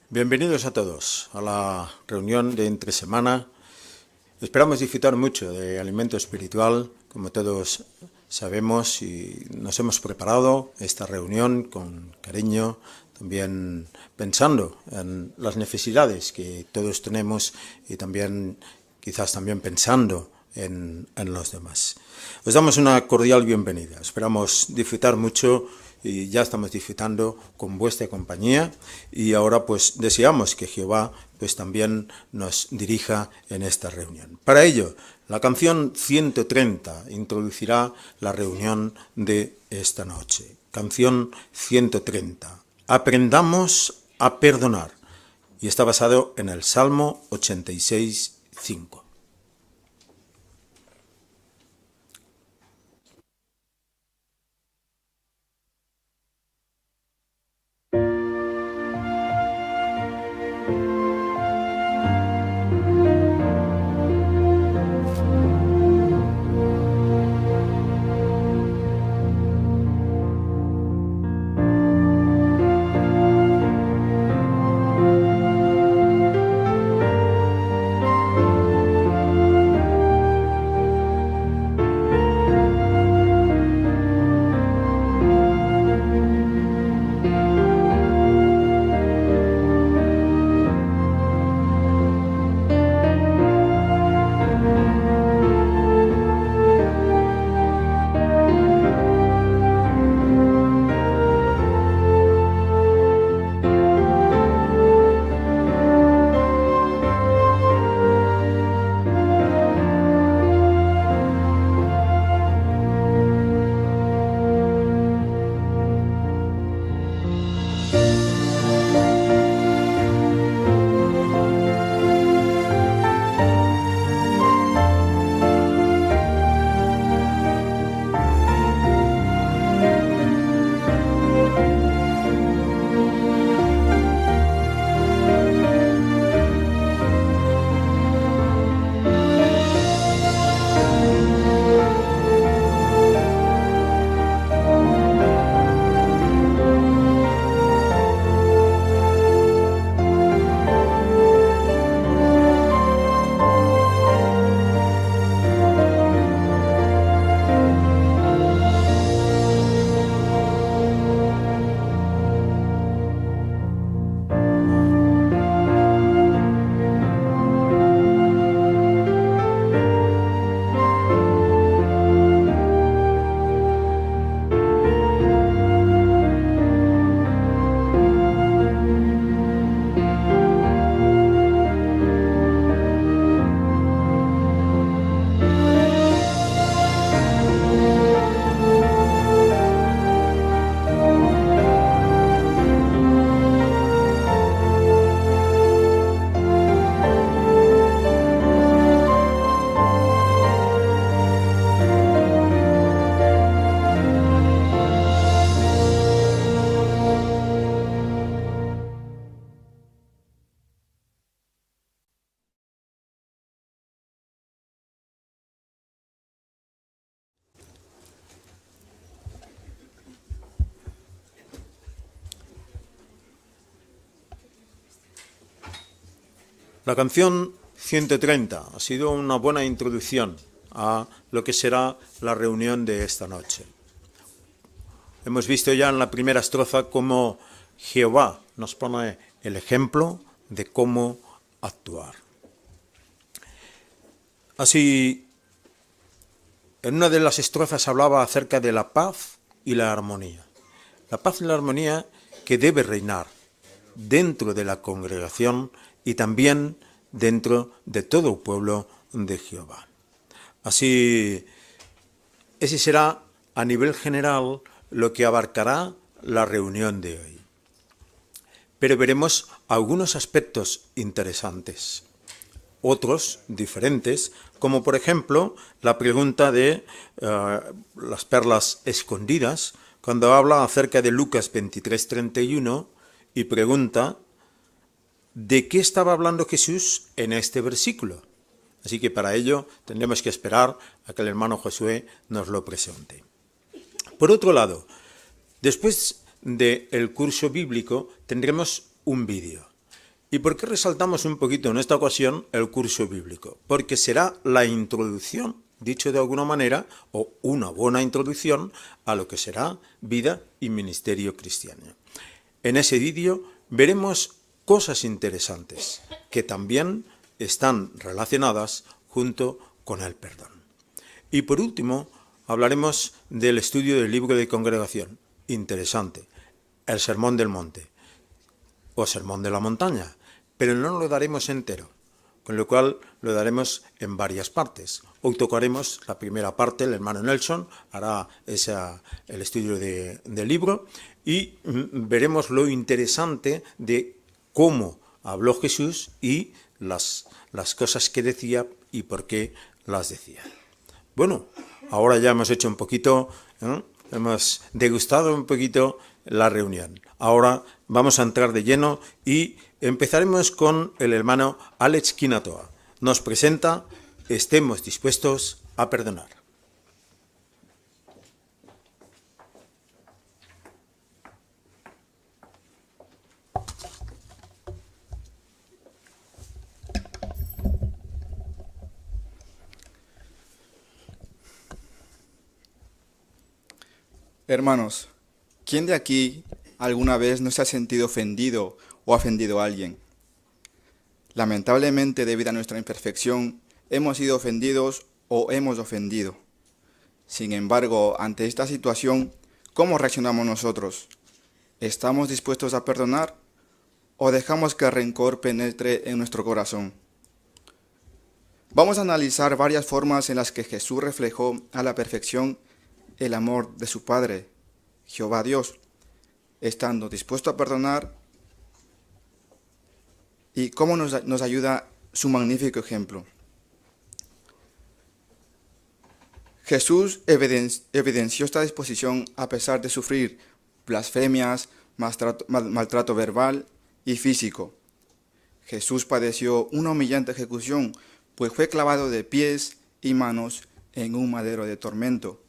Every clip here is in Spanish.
Bienvenidos a todos a la reunión de entre semana. Esperamos disfrutar mucho de alimento espiritual, como todos sabemos, y nos hemos preparado esta reunión con cariño, también pensando en las necesidades que todos tenemos y también quizás también pensando en los demás. Os damos una cordial bienvenida. Esperamos disfrutar mucho y ya estamos disfrutando con vuestra compañía y ahora pues deseamos que Jehová pues también nos dirija en esta reunión. Para ello, la canción 130 introducirá la reunión de esta noche. Canción 130. Aprendamos a perdonar. Y está basado en el Salmo 86, 5. La canción 130 ha sido una buena introducción a lo que será la reunión de esta noche. Hemos visto ya en la primera estrofa cómo Jehová nos pone el ejemplo de cómo actuar. Así, en una de las estrofas hablaba acerca de la paz y la armonía. La paz y la armonía que debe reinar dentro de la congregación y también dentro de todo el pueblo de Jehová. Así, ese será a nivel general lo que abarcará la reunión de hoy. Pero veremos algunos aspectos interesantes, otros diferentes, como por ejemplo la pregunta de las perlas escondidas, cuando habla acerca de Lucas 23:31 y pregunta ¿de qué estaba hablando Jesús en este versículo? Así que para ello tendremos que esperar a que el hermano Josué nos lo presente. Por otro lado, después del curso bíblico tendremos un vídeo. ¿Y por qué resaltamos un poquito en esta ocasión el curso bíblico? Porque será la introducción, dicho de alguna manera, o una buena introducción a lo que será vida y ministerio cristiano. En ese vídeo veremos cosas interesantes que también están relacionadas junto con el perdón. Y por último, hablaremos del estudio del libro de congregación. Interesante. El Sermón del Monte o Sermón de la Montaña, pero no lo daremos entero, con lo cual lo daremos en varias partes. Hoy tocaremos la primera parte, el hermano Nelson hará el estudio del libro y veremos lo interesante de cómo habló Jesús y las cosas que decía y por qué las decía. Bueno, ahora ya hemos hecho un poquito, hemos degustado un poquito la reunión. Ahora vamos a entrar de lleno y empezaremos con el hermano Alex Quinatoa. Nos presenta Estemos dispuestos a perdonar. Hermanos, ¿quién de aquí alguna vez no se ha sentido ofendido o ha ofendido a alguien? Lamentablemente, debido a nuestra imperfección, hemos sido ofendidos o hemos ofendido. Sin embargo, ante esta situación, ¿cómo reaccionamos nosotros? ¿Estamos dispuestos a perdonar o dejamos que el rencor penetre en nuestro corazón? Vamos a analizar varias formas en las que Jesús reflejó a la perfección el amor de su Padre, Jehová Dios, estando dispuesto a perdonar, y cómo nos ayuda su magnífico ejemplo. Jesús evidenció esta disposición a pesar de sufrir blasfemias, maltrato verbal y físico. Jesús padeció una humillante ejecución, pues fue clavado de pies y manos en un madero de tormento.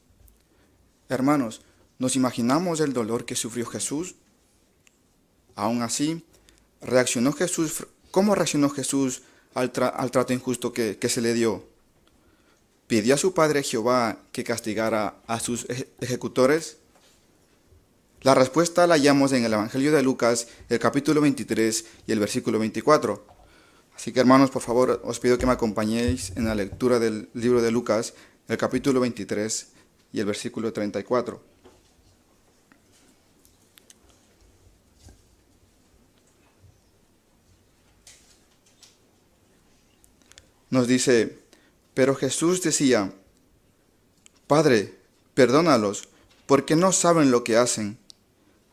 Hermanos, ¿nos imaginamos el dolor que sufrió Jesús? Aún así, ¿cómo reaccionó Jesús al trato injusto que se le dio? ¿Pidió a su Padre Jehová que castigara a sus ejecutores? La respuesta la hallamos en el Evangelio de Lucas, el capítulo 23 y el versículo 24. Así que, hermanos, por favor, os pido que me acompañéis en la lectura del libro de Lucas, el capítulo 23 y el versículo 34. Nos dice: pero Jesús decía: Padre, perdónalos, porque no saben lo que hacen.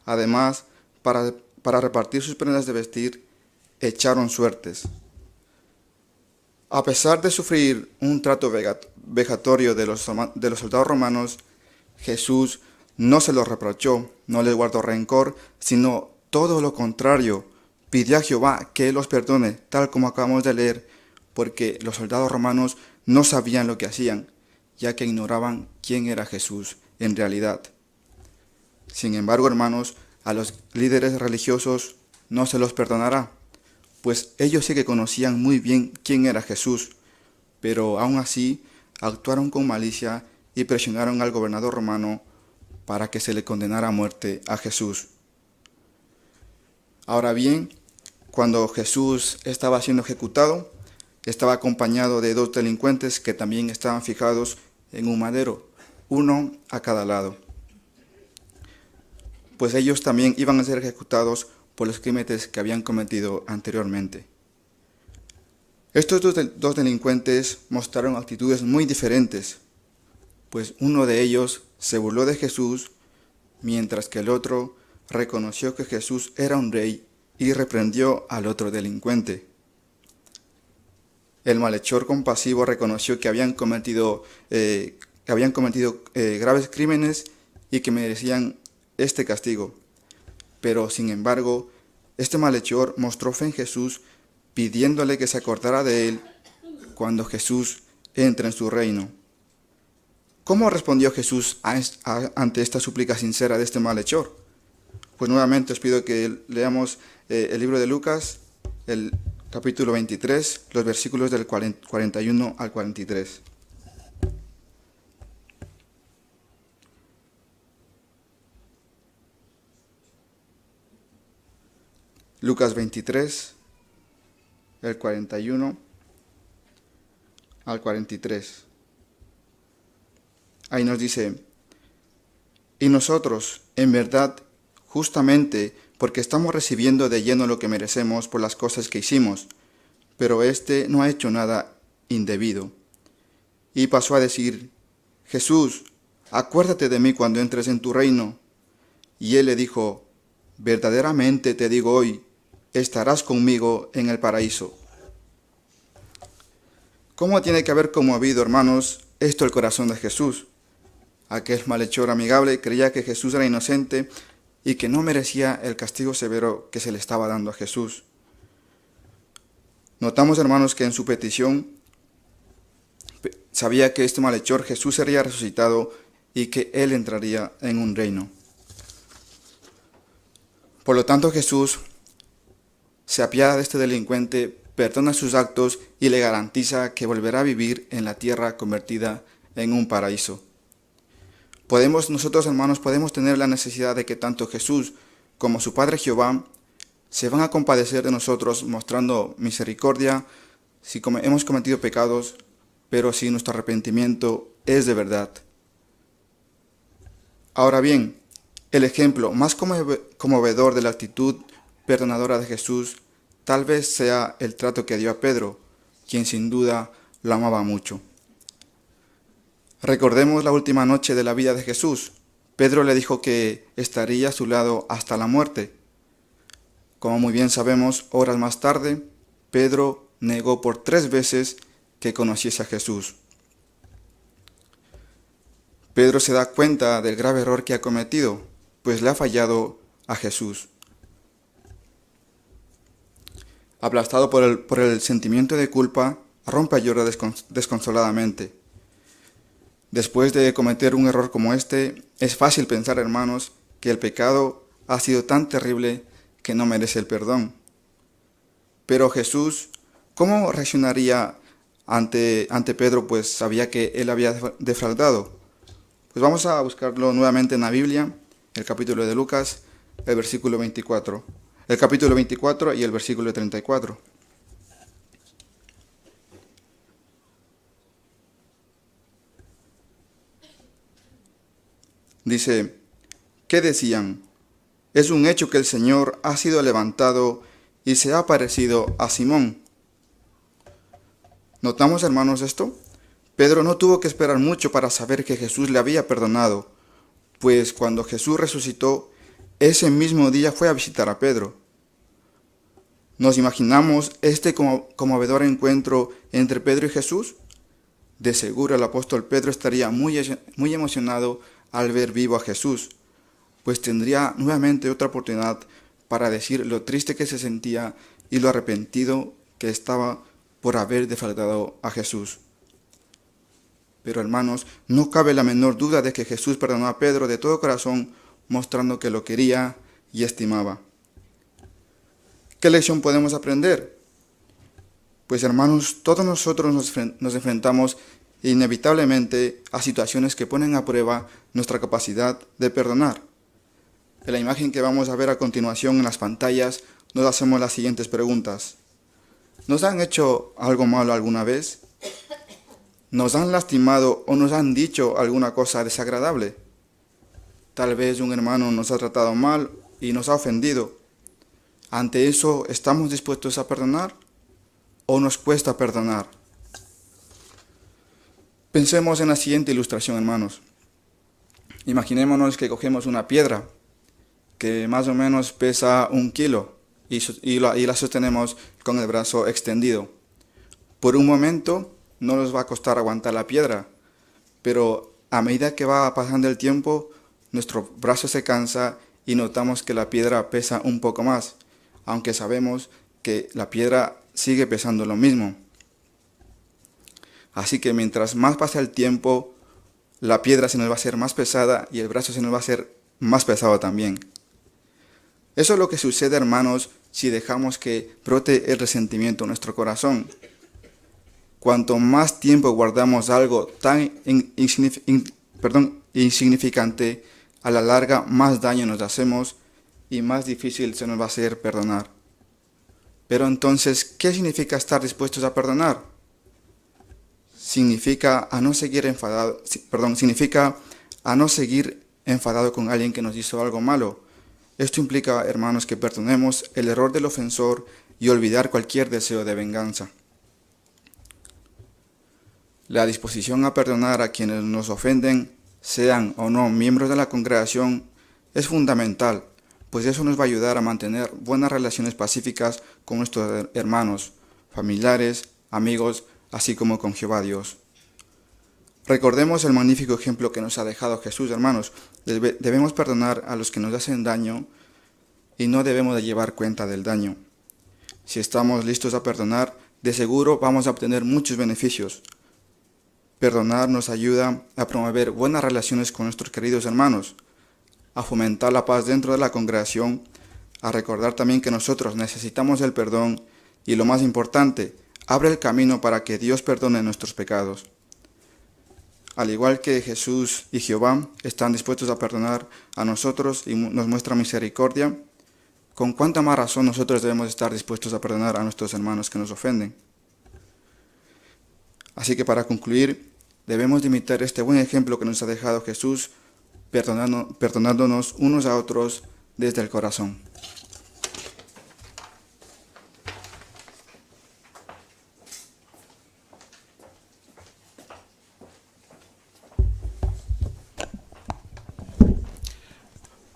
Además, para repartir sus prendas de vestir, echaron suertes. A pesar de sufrir un trato vejatorio de los soldados romanos, Jesús no se los reprochó, no les guardó rencor, sino todo lo contrario. Pidió a Jehová que Él los perdone, tal como acabamos de leer, porque los soldados romanos no sabían lo que hacían, ya que ignoraban quién era Jesús en realidad. Sin embargo, hermanos, a los líderes religiosos no se los perdonará, pues ellos sí que conocían muy bien quién era Jesús, pero aún así actuaron con malicia y presionaron al gobernador romano para que se le condenara a muerte a Jesús. Ahora bien, cuando Jesús estaba siendo ejecutado, estaba acompañado de 2 delincuentes que también estaban fijados en un madero, uno a cada lado, pues ellos también iban a ser ejecutados por los crímenes que habían cometido anteriormente. Estos dos delincuentes mostraron actitudes muy diferentes, pues uno de ellos se burló de Jesús, mientras que el otro reconoció que Jesús era un rey y reprendió al otro delincuente. El malhechor compasivo reconoció que habían cometido graves crímenes y que merecían este castigo. Pero, sin embargo, este malhechor mostró fe en Jesús, pidiéndole que se acordara de él cuando Jesús entre en su reino. ¿Cómo respondió Jesús ante esta súplica sincera de este malhechor? Pues nuevamente os pido que leamos el libro de Lucas, el capítulo 23, los versículos del 41 al 43. Lucas 23, el 41 al 43. Ahí nos dice: y nosotros, en verdad, justamente porque estamos recibiendo de lleno lo que merecemos por las cosas que hicimos, pero éste no ha hecho nada indebido. Y pasó a decir: Jesús, acuérdate de mí cuando entres en tu reino. Y él le dijo: verdaderamente te digo hoy, estarás conmigo en el paraíso. ¿Cómo tiene que haber conmovido, hermanos, esto el corazón de Jesús? Aquel malhechor amigable creía que Jesús era inocente y que no merecía el castigo severo que se le estaba dando a Jesús. Notamos, hermanos, que en su petición sabía que este malhechor Jesús sería resucitado y que él entraría en un reino. Por lo tanto, Jesús se apiada de este delincuente, perdona sus actos y le garantiza que volverá a vivir en la tierra convertida en un paraíso. Nosotros, hermanos, podemos tener la necesidad de que tanto Jesús como su Padre Jehová se van a compadecer de nosotros, mostrando misericordia si hemos cometido pecados, pero si nuestro arrepentimiento es de verdad. Ahora bien, el ejemplo más conmovedor de la actitud perdonadora de Jesús tal vez sea el trato que dio a Pedro, quien sin duda lo amaba mucho. Recordemos la última noche de la vida de Jesús. Pedro le dijo que estaría a su lado hasta la muerte. Como muy bien sabemos, horas más tarde, Pedro negó por 3 veces que conociese a Jesús. Pedro se da cuenta del grave error que ha cometido, pues le ha fallado a Jesús. Aplastado por el sentimiento de culpa, rompe a llorar desconsoladamente. Después de cometer un error como este, es fácil pensar, hermanos, que el pecado ha sido tan terrible que no merece el perdón. Pero Jesús, ¿cómo reaccionaría ante Pedro? Pues sabía que él había defraudado. Pues vamos a buscarlo nuevamente en la Biblia, el capítulo de Lucas, el versículo 24. El capítulo 24 y el versículo 34. Dice: ¿qué decían? Es un hecho que el Señor ha sido levantado y se ha aparecido a Simón. ¿Notamos, hermanos, esto? Pedro no tuvo que esperar mucho para saber que Jesús le había perdonado, pues cuando Jesús resucitó, ese mismo día fue a visitar a Pedro. ¿Nos imaginamos este conmovedor encuentro entre Pedro y Jesús? De seguro el apóstol Pedro estaría muy emocionado al ver vivo a Jesús, pues tendría nuevamente otra oportunidad para decir lo triste que se sentía y lo arrepentido que estaba por haber defraudado a Jesús. Pero, hermanos, no cabe la menor duda de que Jesús perdonó a Pedro de todo corazón, mostrando que lo quería y estimaba. ¿Qué lección podemos aprender? Pues, hermanos, todos nosotros nos enfrentamos inevitablemente a situaciones que ponen a prueba nuestra capacidad de perdonar. En la imagen que vamos a ver a continuación en las pantallas, nos hacemos las siguientes preguntas. ¿Nos han hecho algo malo alguna vez? ¿Nos han lastimado o nos han dicho alguna cosa desagradable? Tal vez un hermano nos ha tratado mal y nos ha ofendido. ¿Ante eso estamos dispuestos a perdonar o nos cuesta perdonar? Pensemos en la siguiente ilustración, hermanos. Imaginémonos que cogemos una piedra que más o menos pesa 1 kilo y la sostenemos con el brazo extendido. Por un momento no nos va a costar aguantar la piedra, pero a medida que va pasando el tiempo, nuestro brazo se cansa y notamos que la piedra pesa un poco más, aunque sabemos que la piedra sigue pesando lo mismo. Así que mientras más pasa el tiempo, la piedra se nos va a hacer más pesada y el brazo se nos va a hacer más pesado también. Eso es lo que sucede, hermanos, si dejamos que brote el resentimiento en nuestro corazón. Cuanto más tiempo guardamos algo tan insignificante, a la larga más daño nos hacemos y más difícil se nos va a hacer perdonar. Pero entonces, ¿qué significa estar dispuestos a perdonar? Significa a no seguir enfadado con alguien que nos hizo algo malo. Esto implica, hermanos, que perdonemos el error del ofensor y olvidar cualquier deseo de venganza. La disposición a perdonar a quienes nos ofenden, sean o no miembros de la congregación, es fundamental, pues eso nos va a ayudar a mantener buenas relaciones pacíficas con nuestros hermanos, familiares, amigos, así como con Jehová Dios. Recordemos el magnífico ejemplo que nos ha dejado Jesús, hermanos. Debemos perdonar a los que nos hacen daño y no debemos de llevar cuenta del daño. Si estamos listos a perdonar, de seguro vamos a obtener muchos beneficios. Perdonar nos ayuda a promover buenas relaciones con nuestros queridos hermanos, a fomentar la paz dentro de la congregación, a recordar también que nosotros necesitamos el perdón y, lo más importante, abre el camino para que Dios perdone nuestros pecados. Al igual que Jesús y Jehová están dispuestos a perdonar a nosotros y nos muestra misericordia, ¿con cuánta más razón nosotros debemos estar dispuestos a perdonar a nuestros hermanos que nos ofenden? Así que para concluir, debemos de imitar este buen ejemplo que nos ha dejado Jesús, perdonándonos unos a otros desde el corazón.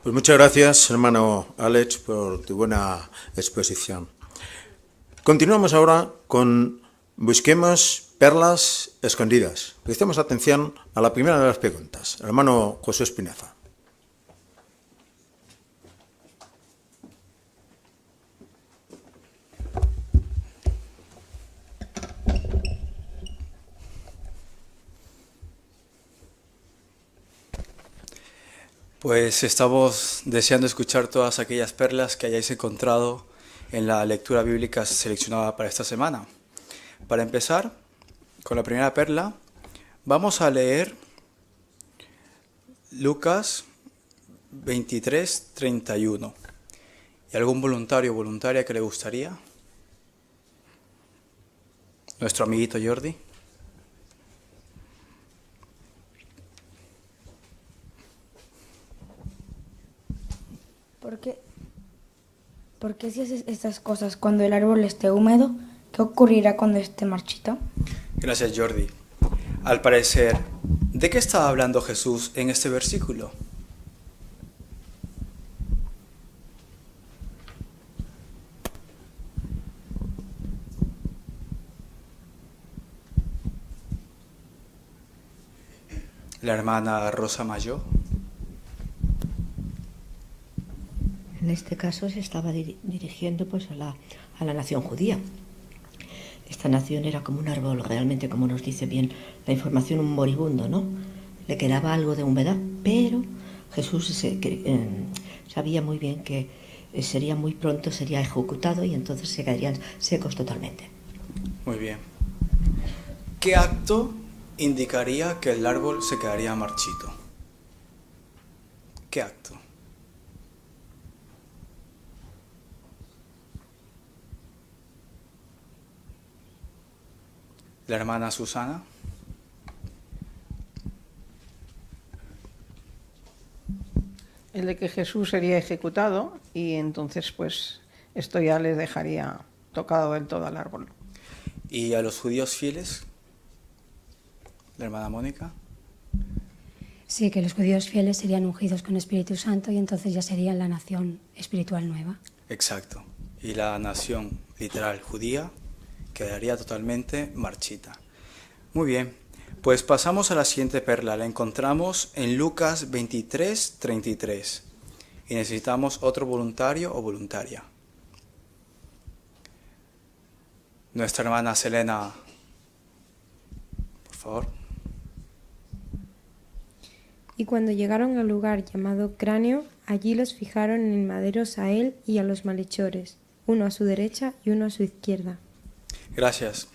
Pues muchas gracias, hermano Alex, por tu buena exposición. Continuamos ahora con Busquemos perlas escondidas. Prestemos atención a la primera de las preguntas. Hermano José Espinaza. Pues estamos deseando escuchar todas aquellas perlas que hayáis encontrado en la lectura bíblica seleccionada para esta semana. Para empezar, con la primera perla, vamos a leer Lucas 23, 31. ¿Y algún voluntario o voluntaria que le gustaría? Nuestro amiguito Jordi. ¿Por qué si haces estas cosas cuando el árbol esté húmedo? ¿Qué ocurrirá cuando esté marchito? Gracias, Jordi. Al parecer, ¿de qué estaba hablando Jesús en este versículo? La hermana Rosa Mayo. En este caso se estaba dirigiendo pues a la nación judía. Esta nación era como un árbol, realmente, como nos dice bien la información, un moribundo, ¿no? Le quedaba algo de humedad, pero Jesús sabía muy bien que sería muy pronto, sería ejecutado y entonces se quedarían secos totalmente. Muy bien. ¿Qué acto indicaría que el árbol se quedaría marchito? ¿Qué acto? La hermana Susana. El de que Jesús sería ejecutado y entonces pues esto ya les dejaría tocado del todo al árbol. ¿Y a los judíos fieles? La hermana Mónica. Sí, que los judíos fieles serían ungidos con Espíritu Santo y entonces ya serían la nación espiritual nueva. Exacto. Y la nación literal judía quedaría totalmente marchita. Muy bien, pues pasamos a la siguiente perla. La encontramos en Lucas 23, 33. Y necesitamos otro voluntario o voluntaria. Nuestra hermana Selena, por favor. Y cuando llegaron al lugar llamado Cráneo, allí los fijaron en maderos a él y a los malhechores, uno a su derecha y uno a su izquierda. Gracias.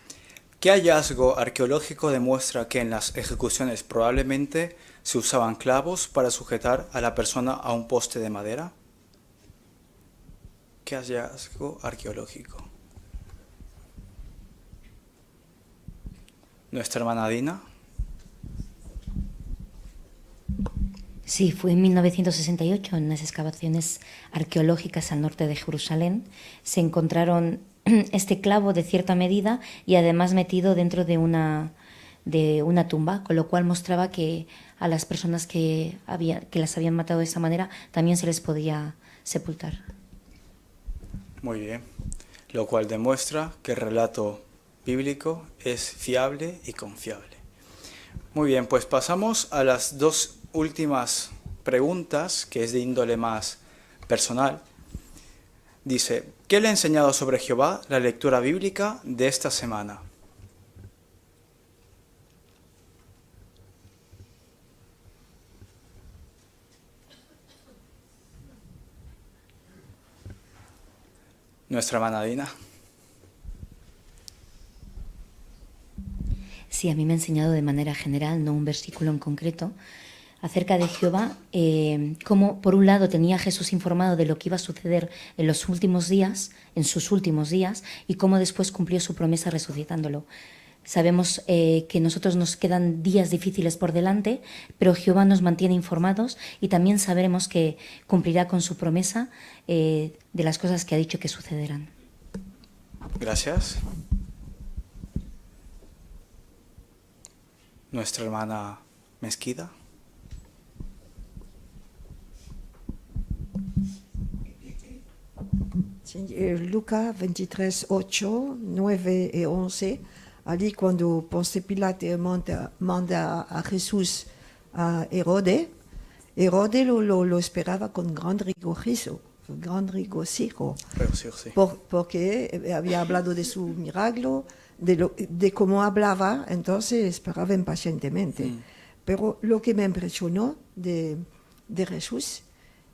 ¿Qué hallazgo arqueológico demuestra que en las ejecuciones probablemente se usaban clavos para sujetar a la persona a un poste de madera? ¿Qué hallazgo arqueológico? Nuestra hermana Dina. Sí, fue en 1968, en las excavaciones arqueológicas al norte de Jerusalén. Se encontraron este clavo de cierta medida y además metido dentro de una tumba, con lo cual mostraba que a las personas que las habían matado de esa manera también se les podía sepultar. Muy bien, lo cual demuestra que el relato bíblico es fiable y confiable. Muy bien, pues pasamos a las dos últimas preguntas, que es de índole más personal. Dice, ¿qué le ha enseñado sobre Jehová la lectura bíblica de esta semana? Nuestra hermana Dina. Sí, a mí me ha enseñado de manera general, no un versículo en concreto, acerca de Jehová, cómo por un lado tenía Jesús informado de lo que iba a suceder en los últimos días, en sus últimos días, y cómo después cumplió su promesa resucitándolo. Sabemos que nosotros nos quedan días difíciles por delante, pero Jehová nos mantiene informados y también sabremos que cumplirá con su promesa de las cosas que ha dicho que sucederán. Gracias. Nuestra hermana Mesquida. Lucas 23, 8, 9 y 11, allí cuando Ponce Pilato manda a Jesús a Herodes, Herodes lo esperaba con gran regocijo, porque había hablado de su milagro, de cómo hablaba, entonces esperaba impacientemente. Pero lo que me impresionó de Jesús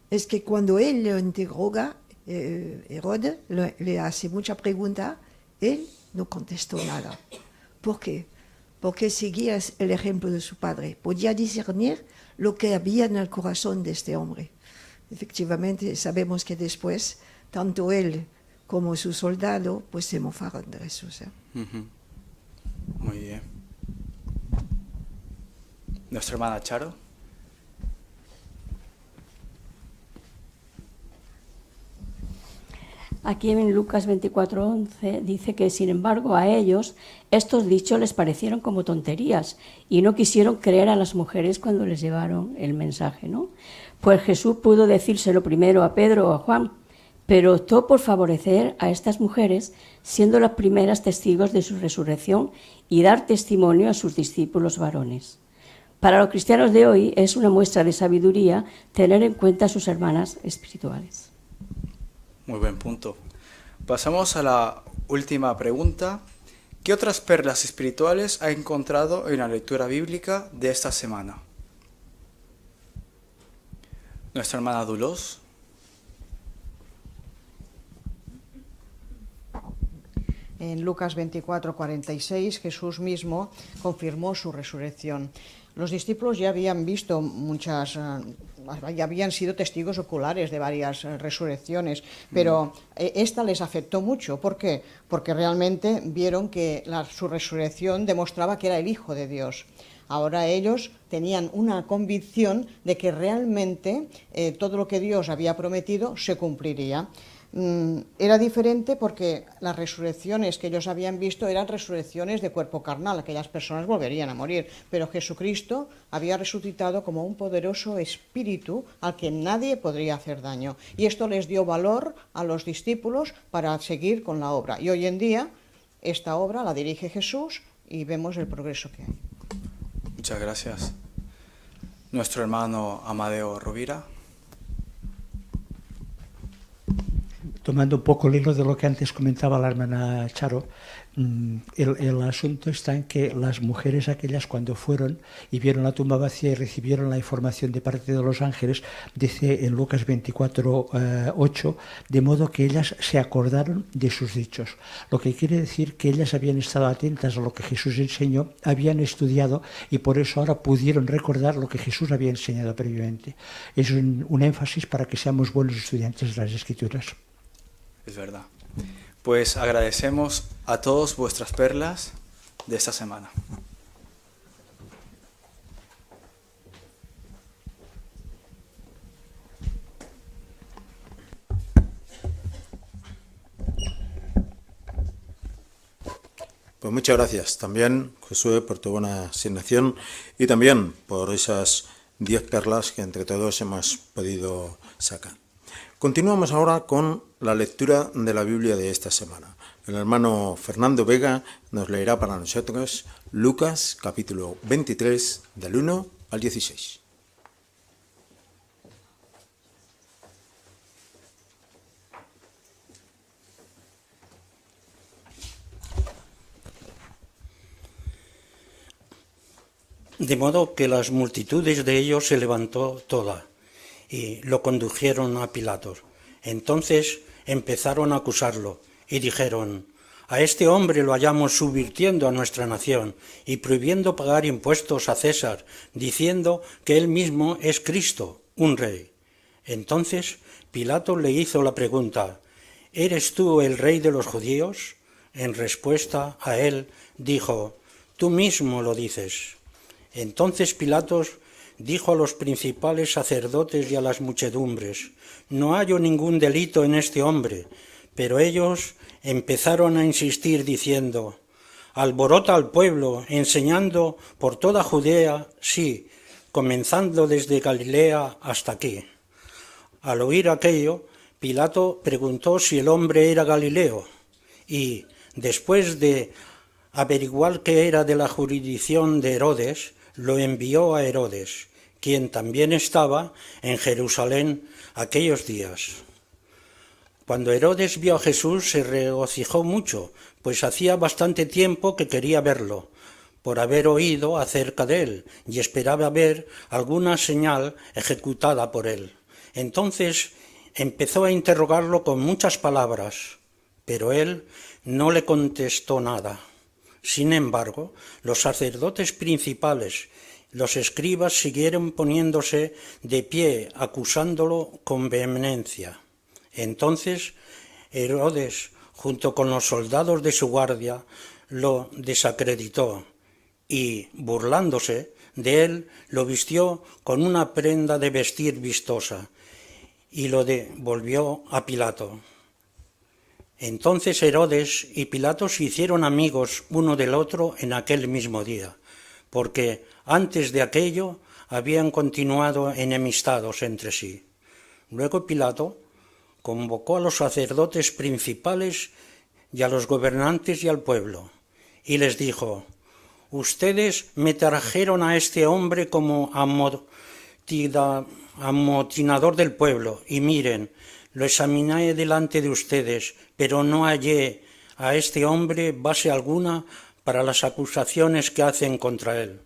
es que cuando él lo interroga, Herodes le hace mucha pregunta, él no contestó nada. ¿Por qué? Porque seguía el ejemplo de su padre. Podía discernir lo que había en el corazón de este hombre. Efectivamente, sabemos que después, tanto él como su soldado, pues se mofaron de Jesús. Muy bien. Nuestra hermana Charo. Aquí en Lucas 24:11 dice que, sin embargo, a ellos estos dichos les parecieron como tonterías y no quisieron creer a las mujeres cuando les llevaron el mensaje, ¿no? Pues Jesús pudo decírselo primero a Pedro o a Juan, pero optó por favorecer a estas mujeres, siendo las primeras testigos de su resurrección y dar testimonio a sus discípulos varones. Para los cristianos de hoy es una muestra de sabiduría tener en cuenta a sus hermanas espirituales. Muy buen punto. Pasamos a la última pregunta. ¿Qué otras perlas espirituales ha encontrado en la lectura bíblica de esta semana? Nuestra hermana Dulos. En Lucas 24:46, Jesús mismo confirmó su resurrección. Los discípulos ya habían visto ya habían sido testigos oculares de varias resurrecciones, pero esta les afectó mucho. ¿Por qué? Porque realmente vieron que su resurrección demostraba que era el Hijo de Dios. Ahora ellos tenían una convicción de que realmente todo lo que Dios había prometido se cumpliría. Era diferente porque las resurrecciones que ellos habían visto eran resurrecciones de cuerpo carnal, aquellas personas volverían a morir, pero Jesucristo había resucitado como un poderoso espíritu al que nadie podría hacer daño, y esto les dio valor a los discípulos para seguir con la obra, y hoy en día esta obra la dirige Jesús y vemos el progreso que hay. Muchas gracias. Nuestro hermano Amadeo Rovira. tomando un poco el hilo de lo que antes comentaba la hermana Charo, el asunto está en que las mujeres aquellas cuando fueron y vieron la tumba vacía y recibieron la información de parte de los ángeles, dice en Lucas 24:8, de modo que ellas se acordaron de sus dichos. Lo que quiere decir que ellas habían estado atentas a lo que Jesús enseñó, habían estudiado y por eso ahora pudieron recordar lo que Jesús había enseñado previamente. Es un énfasis para que seamos buenos estudiantes de las Escrituras. Es verdad. Pues agradecemos a todos vuestras perlas de esta semana. Pues muchas gracias también, Josué, por tu buena asignación y también por esas 10 perlas que entre todos hemos podido sacar. Continuamos ahora con la lectura de la Biblia de esta semana. El hermano Fernando Vega nos leerá para nosotros Lucas capítulo 23 del 1 al 16. De modo que las multitudes de ellos se levantó toda y lo condujeron a Pilato. Entonces empezaron a acusarlo y dijeron: a este hombre lo hallamos subvirtiendo a nuestra nación y prohibiendo pagar impuestos a César, diciendo que él mismo es Cristo, un rey. Entonces Pilato le hizo la pregunta: ¿eres tú el rey de los judíos? En respuesta a él dijo: tú mismo lo dices. Entonces Pilato dijo a los principales sacerdotes y a las muchedumbres: no hallo ningún delito en este hombre. Pero ellos empezaron a insistir diciendo: alborota al pueblo, enseñando por toda Judea, sí, comenzando desde Galilea hasta aquí. Al oír aquello, Pilato preguntó si el hombre era Galileo, y después de averiguar que era de la jurisdicción de Herodes, lo envió a Herodes, quien también estaba en Jerusalén aquellos días. Cuando Herodes vio a Jesús se regocijó mucho, pues hacía bastante tiempo que quería verlo, por haber oído acerca de él, y esperaba ver alguna señal ejecutada por él. Entonces empezó a interrogarlo con muchas palabras, pero él no le contestó nada. Sin embargo, los sacerdotes principales, los escribas, siguieron poniéndose de pie, acusándolo con vehemencia. Entonces Herodes, junto con los soldados de su guardia, lo desacreditó y, burlándose de él, lo vistió con una prenda de vestir vistosa y lo devolvió a Pilato. Entonces Herodes y Pilato se hicieron amigos uno del otro en aquel mismo día, porque antes de aquello habían continuado enemistados entre sí. Luego Pilato convocó a los sacerdotes principales y a los gobernantes y al pueblo, y les dijo: ustedes me trajeron a este hombre como amotinador del pueblo, y miren, lo examiné delante de ustedes, pero no hallé a este hombre base alguna para las acusaciones que hacen contra él.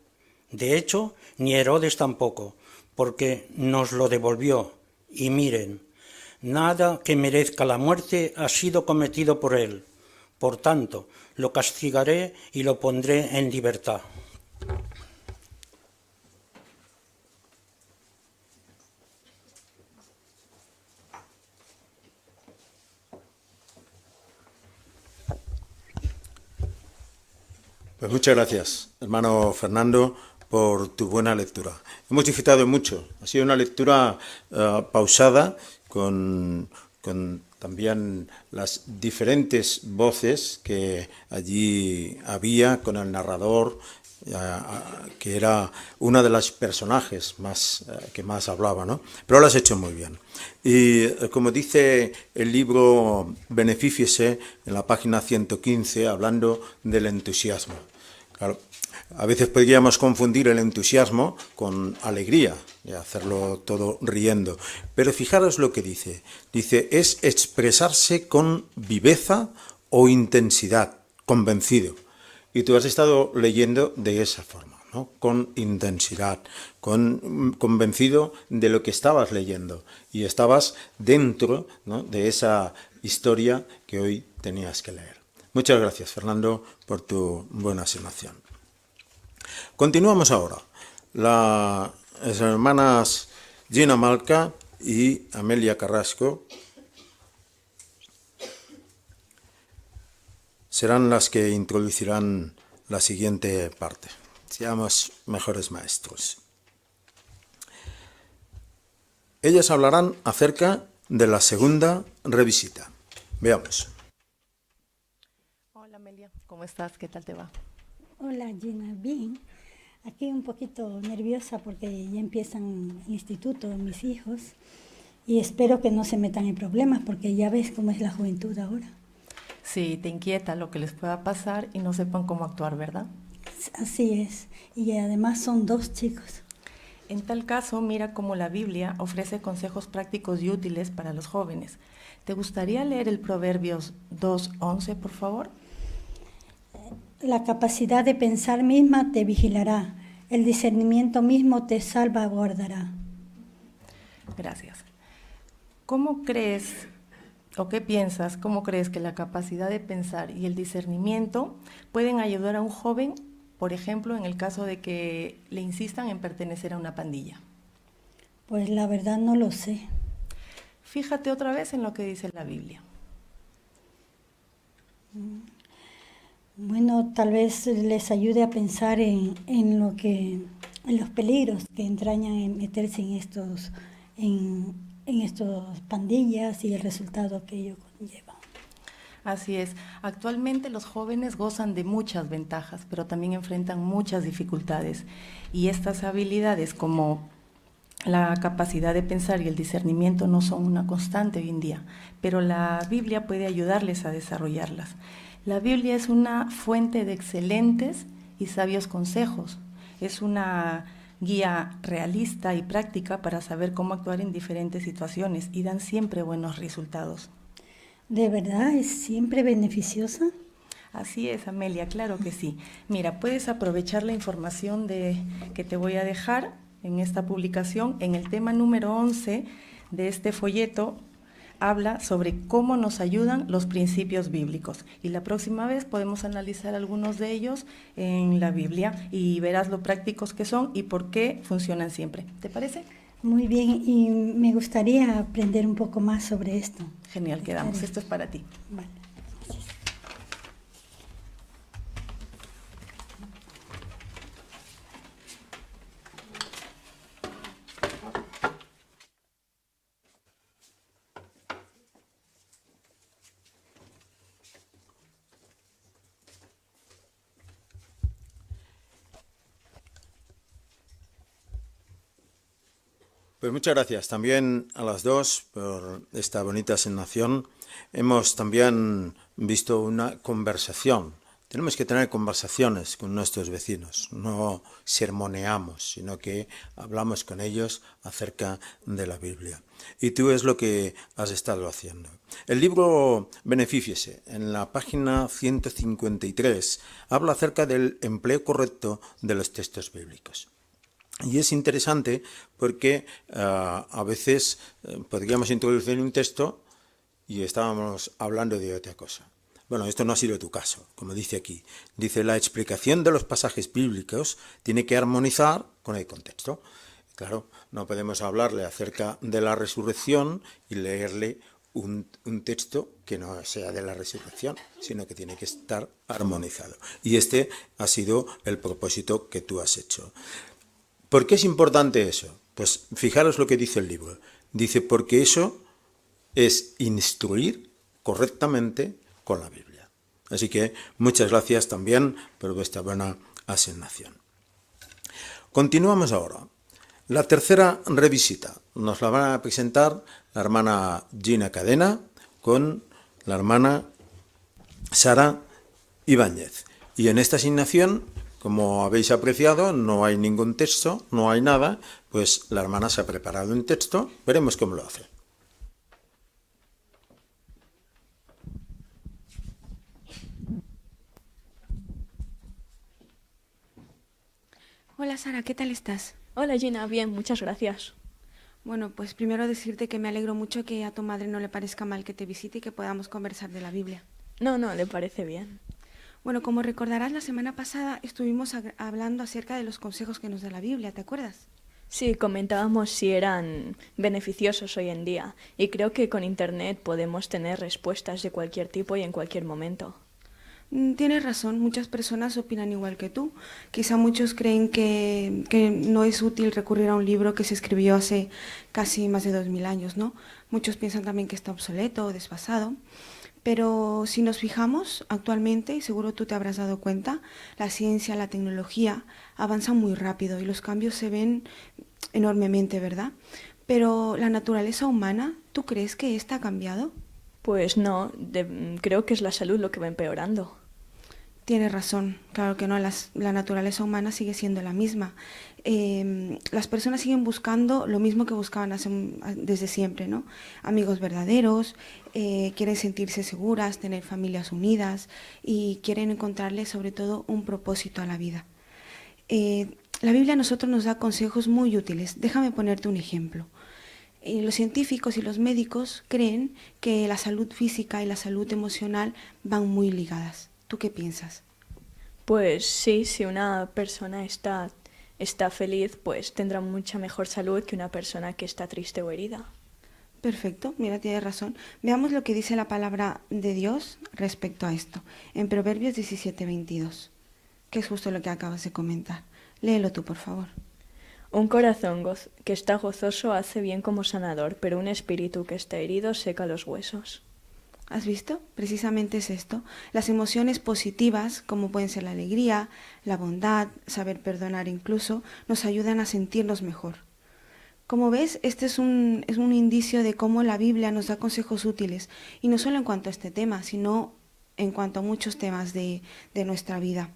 De hecho, ni Herodes tampoco, porque nos lo devolvió. Y miren, nada que merezca la muerte ha sido cometido por él. Por tanto, lo castigaré y lo pondré en libertad. Pues muchas gracias, hermano Fernando, por tu buena lectura. Hemos disfrutado mucho. Ha sido una lectura pausada con también las diferentes voces que allí había, con el narrador, que era una de las personajes que más hablaba, ¿no? Pero lo has hecho muy bien. Y como dice el libro Benefíciese, en la página 115, hablando del entusiasmo. Claro, A veces podríamos confundir el entusiasmo con alegría y hacerlo todo riendo. Pero fijaros lo que dice. Dice, es expresarse con viveza o intensidad, convencido. Y tú has estado leyendo de esa forma, ¿no? Con intensidad, convencido de lo que estabas leyendo. Y estabas dentro, ¿no?, de esa historia que hoy tenías que leer. Muchas gracias, Fernando, por tu buena asignación. Continuamos ahora. Las hermanas Gina Malca y Amelia Carrasco serán las que introducirán la siguiente parte. Seamos mejores maestros. Ellas hablarán acerca de la segunda revisita. Veamos. Hola Amelia, ¿cómo estás? ¿Qué tal te va? Hola Gina, bien. Aquí un poquito nerviosa porque ya empiezan el instituto mis hijos y espero que no se metan en problemas porque ya ves cómo es la juventud ahora. Sí, te inquieta lo que les pueda pasar y no sepan cómo actuar, ¿verdad? Así es, y además son 2 chicos. En tal caso, mira cómo la Biblia ofrece consejos prácticos y útiles para los jóvenes. ¿Te gustaría leer el Proverbios 2:11, por favor? La capacidad de pensar misma te vigilará, el discernimiento mismo te salvaguardará. Gracias. ¿Cómo crees o qué piensas, cómo crees que la capacidad de pensar y el discernimiento pueden ayudar a un joven, por ejemplo, en el caso de que le insistan en pertenecer a una pandilla? Pues la verdad no lo sé. Fíjate otra vez en lo que dice la Biblia. Bueno, tal vez les ayude a pensar en los peligros que entrañan en meterse en estos pandillas y el resultado que ello conlleva. Así es. Actualmente los jóvenes gozan de muchas ventajas, pero también enfrentan muchas dificultades. Y estas habilidades como la capacidad de pensar y el discernimiento no son una constante hoy en día, pero la Biblia puede ayudarles a desarrollarlas. La Biblia es una fuente de excelentes y sabios consejos. Es una guía realista y práctica para saber cómo actuar en diferentes situaciones y dan siempre buenos resultados. ¿De verdad es siempre beneficiosa? Así es, Amelia, claro que sí. Mira, puedes aprovechar la información que te voy a dejar en esta publicación. En el tema número 11 de este folleto habla sobre cómo nos ayudan los principios bíblicos. Y la próxima vez podemos analizar algunos de ellos en la Biblia y verás lo prácticos que son y por qué funcionan siempre. ¿Te parece? Muy bien, y me gustaría aprender un poco más sobre esto. Genial, quedamos. Esto es para ti. Vale. Pues muchas gracias también a las dos por esta bonita asignación. Hemos también visto una conversación. Tenemos que tener conversaciones con nuestros vecinos, no sermoneamos, sino que hablamos con ellos acerca de la Biblia. Y tú es lo que has estado haciendo. El libro Benefíciese, en la página 153, habla acerca del empleo correcto de los textos bíblicos. Y es interesante porque a veces podríamos introducir un texto y estábamos hablando de otra cosa. Bueno, esto no ha sido tu caso, como dice aquí. Dice, la explicación de los pasajes bíblicos tiene que armonizar con el contexto. Claro, no podemos hablarle acerca de la resurrección y leerle un texto que no sea de la resurrección, sino que tiene que estar armonizado. Y este ha sido el propósito que tú has hecho. ¿Por qué es importante eso? Pues fijaros lo que dice el libro. Dice, porque eso es instruir correctamente con la Biblia. Así que muchas gracias también por vuestra buena asignación. Continuamos ahora. La tercera revisita nos la van a presentar la hermana Gina Cadena con la hermana Sara Ibáñez. Y en esta asignación, Como habéis apreciado, no hay ningún texto, no hay nada, pues la hermana se ha preparado un texto, veremos cómo lo hace. Hola Sara, ¿qué tal estás? Hola Gina, bien, muchas gracias. Bueno, pues primero decirte que me alegro mucho que a tu madre no le parezca mal que te visite y que podamos conversar de la Biblia. No, le parece bien. Bueno, como recordarás, la semana pasada estuvimos hablando acerca de los consejos que nos da la Biblia, ¿te acuerdas? Sí, comentábamos si eran beneficiosos hoy en día y creo que con Internet podemos tener respuestas de cualquier tipo y en cualquier momento. Tienes razón, muchas personas opinan igual que tú. Quizá muchos creen que no es útil recurrir a un libro que se escribió hace casi más de 2000 años, ¿no? Muchos piensan también que está obsoleto o desfasado. Pero si nos fijamos actualmente, y seguro tú te habrás dado cuenta, la ciencia, la tecnología avanzan muy rápido y los cambios se ven enormemente, ¿verdad? Pero la naturaleza humana, ¿tú crees que esta ha cambiado? Pues no, creo que es la salud lo que va empeorando. Tienes razón, claro que no, la naturaleza humana sigue siendo la misma. Las personas siguen buscando lo mismo que buscaban desde siempre, ¿no? Amigos verdaderos, quieren sentirse seguras, tener familias unidas y quieren encontrarle sobre todo un propósito a la vida. La Biblia a nosotros nos da consejos muy útiles. Déjame ponerte un ejemplo. Los científicos y los médicos creen que la salud física y la salud emocional van muy ligadas. ¿Tú qué piensas? Pues sí, si una persona está feliz, pues tendrá mucha mejor salud que una persona que está triste o herida. Perfecto, mira, tienes razón. Veamos lo que dice la palabra de Dios respecto a esto, en Proverbios 17:22, que es justo lo que acabas de comentar. Léelo tú, por favor. Un corazón que está gozoso hace bien como sanador, pero un espíritu que está herido seca los huesos. ¿Has visto? Precisamente es esto. Las emociones positivas, como pueden ser la alegría, la bondad, saber perdonar incluso, nos ayudan a sentirnos mejor. Como ves, este es un indicio de cómo la Biblia nos da consejos útiles, y no solo en cuanto a este tema, sino en cuanto a muchos temas de nuestra vida.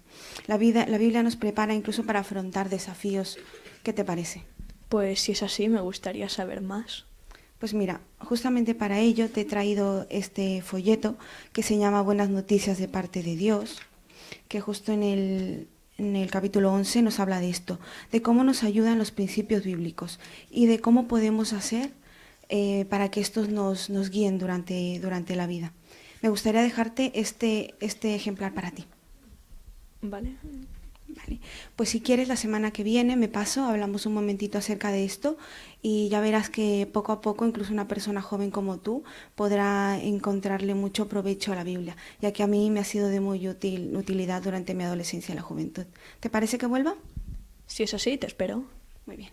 La Biblia nos prepara incluso para afrontar desafíos. ¿Qué te parece? Pues si es así, me gustaría saber más. Pues mira, justamente para ello te he traído este folleto que se llama Buenas Noticias de parte de Dios, que justo en el capítulo 11 nos habla de esto, de cómo nos ayudan los principios bíblicos y de cómo podemos hacer para que estos nos guíen durante la vida. Me gustaría dejarte este ejemplar para ti. Vale. Vale. Pues si quieres, la semana que viene me paso, hablamos un momentito acerca de esto y ya verás que poco a poco incluso una persona joven como tú podrá encontrarle mucho provecho a la Biblia, ya que a mí me ha sido de muy utilidad durante mi adolescencia y la juventud. ¿Te parece que vuelva? Si es así, te espero. Muy bien.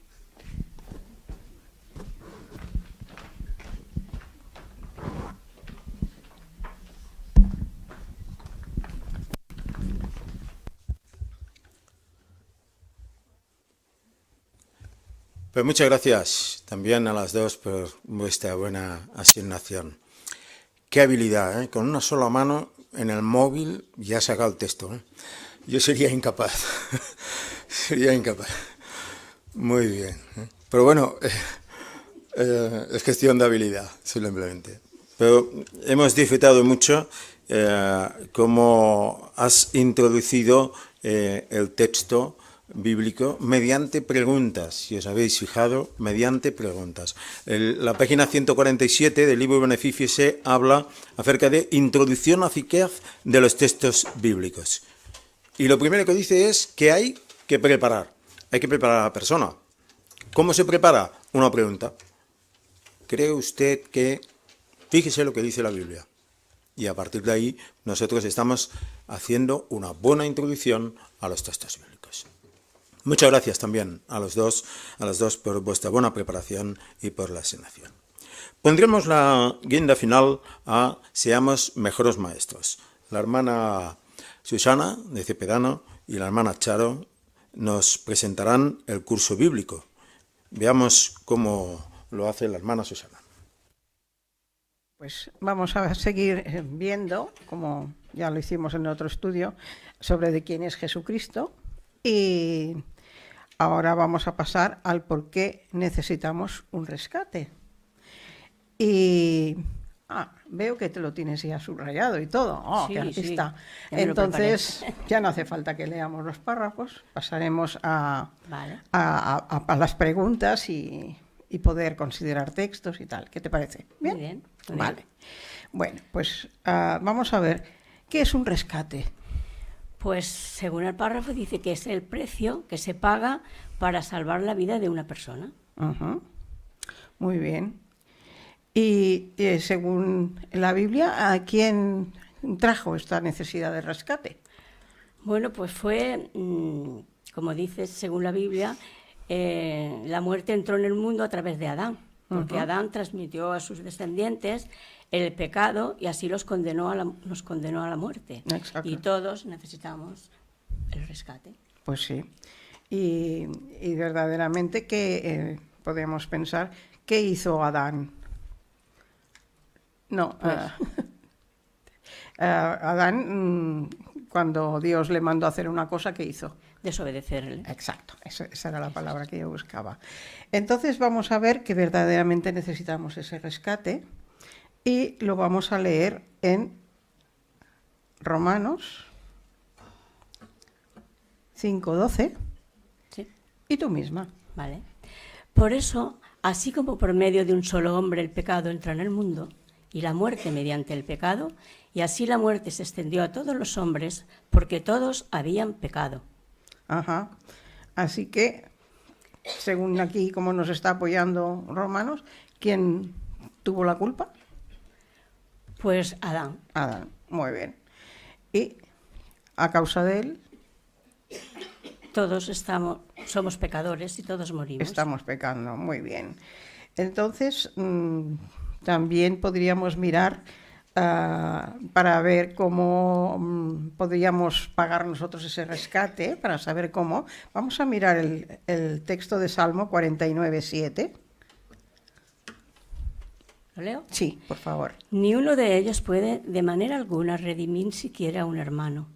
Pues muchas gracias también a las dos por vuestra buena asignación. Qué habilidad, ¿eh? Con una sola mano en el móvil ya ha sacado el texto, ¿eh? Yo sería incapaz, sería incapaz. Muy bien, ¿eh? Pero bueno, es cuestión de habilidad, simplemente. Pero hemos disfrutado mucho cómo has introducido el texto bíblico mediante preguntas, si os habéis fijado, mediante preguntas. La página 147 del libro Beneficiese habla acerca de introducción eficaz de los textos bíblicos. Y lo primero que dice es que hay que preparar a la persona. ¿Cómo se prepara? Una pregunta. ¿Cree usted que? Fíjese lo que dice la Biblia. Y a partir de ahí nosotros estamos haciendo una buena introducción a los textos bíblicos. Muchas gracias también a los dos por vuestra buena preparación y por la asignación. Pondremos la guinda final a Seamos Mejores Maestros. La hermana Susana de Cepedano y la hermana Charo nos presentarán el curso bíblico. Veamos cómo lo hace la hermana Susana. Pues vamos a seguir viendo, como ya lo hicimos en otro estudio, sobre de quién es Jesucristo. Y ahora vamos a pasar al por qué necesitamos un rescate. Y veo que te lo tienes ya subrayado y todo. Sí, qué artista. Ya me lo Entonces, preparé. ya no hace falta que leamos los párrafos. Pasaremos a Vale. las preguntas y poder considerar textos y tal. ¿Qué te parece? Muy bien. Muy Vale. bien. Bueno, pues vamos a ver, ¿qué es un rescate? Pues según el párrafo dice que es el precio que se paga para salvar la vida de una persona. Ujú. Muy bien. Y según la Biblia, ¿a quién trajo esta necesidad de rescate? Bueno, pues fue, como dice según la Biblia, la muerte entró en el mundo a través de Adán, porque Ujú. Adán transmitió a sus descendientes el pecado y así nos condenó a la muerte. Exacto. Y todos necesitamos el rescate. Pues sí. Y verdaderamente que podemos pensar, ¿qué hizo Adán? No, Pues- Adán, cuando Dios le mandó a hacer una cosa, ¿qué hizo? Desobedecerle. Exacto, esa era la palabra que yo buscaba. Entonces vamos a ver que verdaderamente necesitamos ese rescate y lo vamos a leer en Romanos 5:12. Sí. Y tú misma. ¿Vale? Por eso, así como por medio de un solo hombre el pecado entra en el mundo y la muerte mediante el pecado, y así la muerte se extendió a todos los hombres porque todos habían pecado. Ajá. Así que, según aquí, como nos está apoyando Romanos, ¿quién tuvo la culpa? Pues Adán. Adán, muy bien. Y a causa de él, Todos somos pecadores y todos morimos. estamos pecando, muy bien. Entonces, también podríamos mirar para ver cómo podríamos pagar nosotros ese rescate, para saber cómo. Vamos a mirar el texto de Salmo 49:7. ¿Lo leo? Sí, por favor. Ni uno de ellos puede de manera alguna redimir siquiera a un hermano,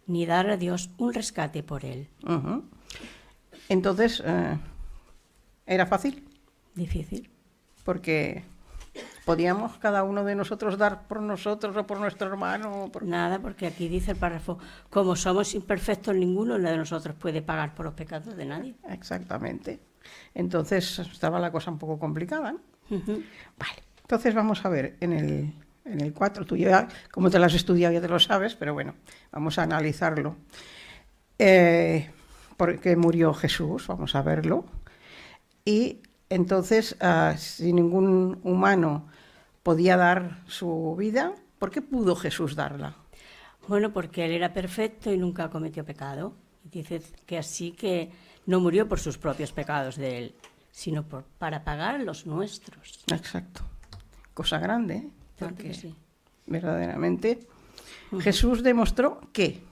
ni dar a Dios un rescate por él. Ujú. Entonces, ¿era fácil? Difícil. Porque podíamos cada uno de nosotros dar por nosotros o por nuestro hermano. Nada, porque aquí dice el párrafo, como somos imperfectos, ninguno de nosotros puede pagar por los pecados de nadie. Exactamente. Entonces estaba la cosa un poco complicada, ¿no? Ujú. Vale. Entonces vamos a ver en el 4, tú ya, como te lo has estudiado ya te lo sabes, pero bueno, vamos a analizarlo. ¿Por qué murió Jesús? Vamos a verlo. Y entonces, si ningún humano podía dar su vida, ¿por qué pudo Jesús darla? Bueno, porque él era perfecto y nunca cometió pecado. Dice que así que no murió por sus propios pecados de él, sino para pagar los nuestros. Exacto. Cosa grande, ¿eh? Tanto Porque que sí. verdaderamente Jesús demostró que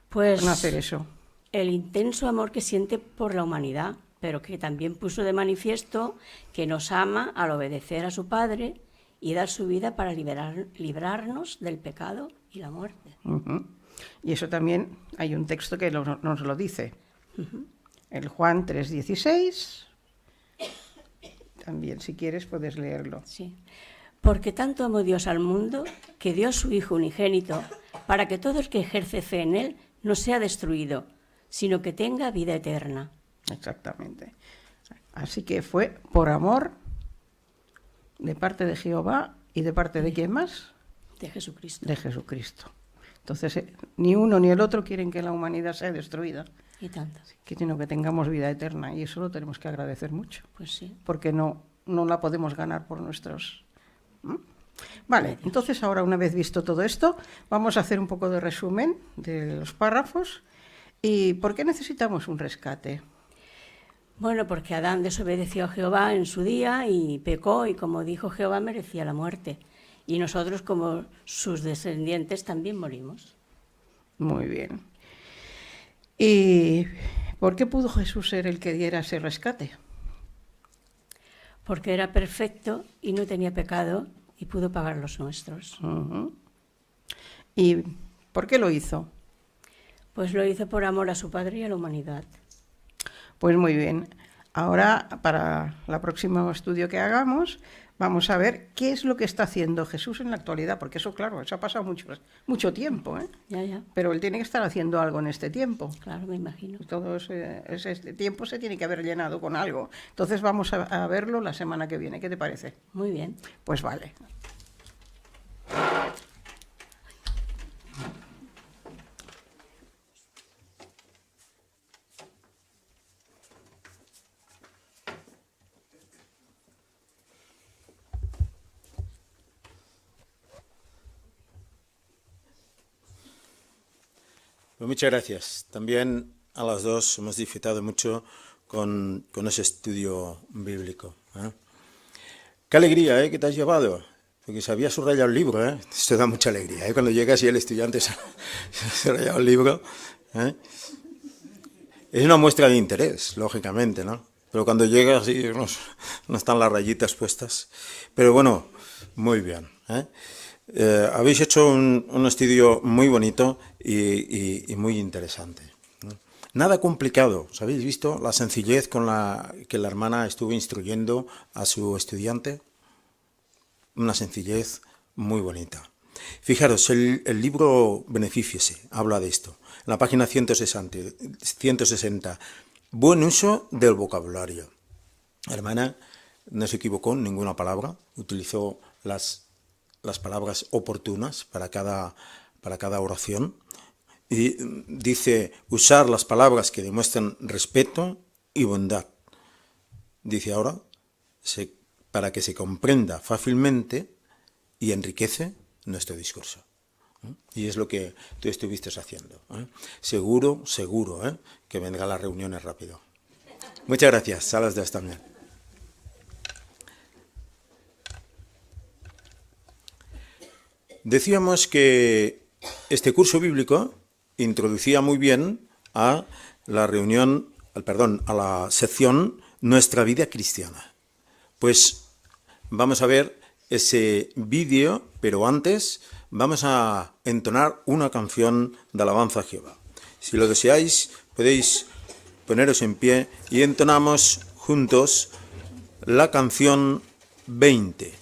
Pues en hacer eso. el intenso amor que siente por la humanidad, pero que también puso de manifiesto que nos ama al obedecer a su Padre y dar su vida para librarnos del pecado y la muerte. Ujú. Y eso también hay un texto que nos lo dice. Ujú. El Juan 3:16. También, si quieres, puedes leerlo. Sí. Porque tanto amó Dios al mundo que dio a su Hijo unigénito para que todo el que ejerce fe en Él no sea destruido, sino que tenga vida eterna. Exactamente. Así que fue por amor de parte de Jehová y de parte de quién más? De Jesucristo. De Jesucristo. Entonces, ni uno ni el otro quieren que la humanidad sea destruida, Y tanto. sino que tengamos vida eterna. Y eso lo tenemos que agradecer mucho. Pues sí. Porque no la podemos ganar por nuestros... ¿Mm? Vale, entonces ahora una vez visto todo esto, vamos a hacer un poco de resumen de los párrafos. ¿Y por qué necesitamos un rescate? Bueno, porque Adán desobedeció a Jehová en su día y pecó, y como dijo Jehová, merecía la muerte. Y nosotros, como sus descendientes, también morimos. Muy bien. ¿Y por qué pudo Jesús ser el que diera ese rescate? Porque era perfecto y no tenía pecado y pudo pagar los nuestros. Ujú. ¿Y por qué lo hizo? Pues lo hizo por amor a su padre y a la humanidad. Pues muy bien. Ahora, para el próximo estudio que hagamos, vamos a ver qué es lo que está haciendo Jesús en la actualidad, porque eso, claro, eso ha pasado mucho tiempo, ¿eh? Ya. Pero él tiene que estar haciendo algo en este tiempo. Claro, me imagino. Todo este tiempo se tiene que haber llenado con algo. Entonces vamos a verlo la semana que viene. ¿Qué te parece? Muy bien. Pues vale. Pues muchas gracias. También a las dos hemos disfrutado mucho con ese estudio bíblico, ¿eh? Qué alegría, ¿eh?, que te has llevado, porque se había subrayado el libro, ¿eh? Esto da mucha alegría, ¿eh? Cuando llegas y el estudiante se ha subrayado el libro, ¿eh? Es una muestra de interés, lógicamente, ¿no? Pero cuando llegas y no están las rayitas puestas. Pero bueno, muy bien, ¿eh? Habéis hecho un estudio muy bonito y muy interesante. Nada complicado, ¿os habéis visto la sencillez con la que la hermana estuvo instruyendo a su estudiante? Una sencillez muy bonita. Fijaros, el libro Benefíciese habla de esto. En la página 160, buen uso del vocabulario. La hermana no se equivocó en ninguna palabra, utilizó las palabras oportunas para cada oración, y dice usar las palabras que demuestran respeto y bondad. Dice ahora, para que se comprenda fácilmente y enriquece nuestro discurso. Y es lo que tú estuviste haciendo, ¿eh? Seguro, ¿eh?, que vendrá a las reuniones rápido. Muchas gracias, a las dos también. Decíamos que este curso bíblico introducía muy bien a a la sección Nuestra vida cristiana. Pues vamos a ver ese vídeo, pero antes vamos a entonar una canción de alabanza a Jehová. Si lo deseáis, podéis poneros en pie y entonamos juntos la canción 20.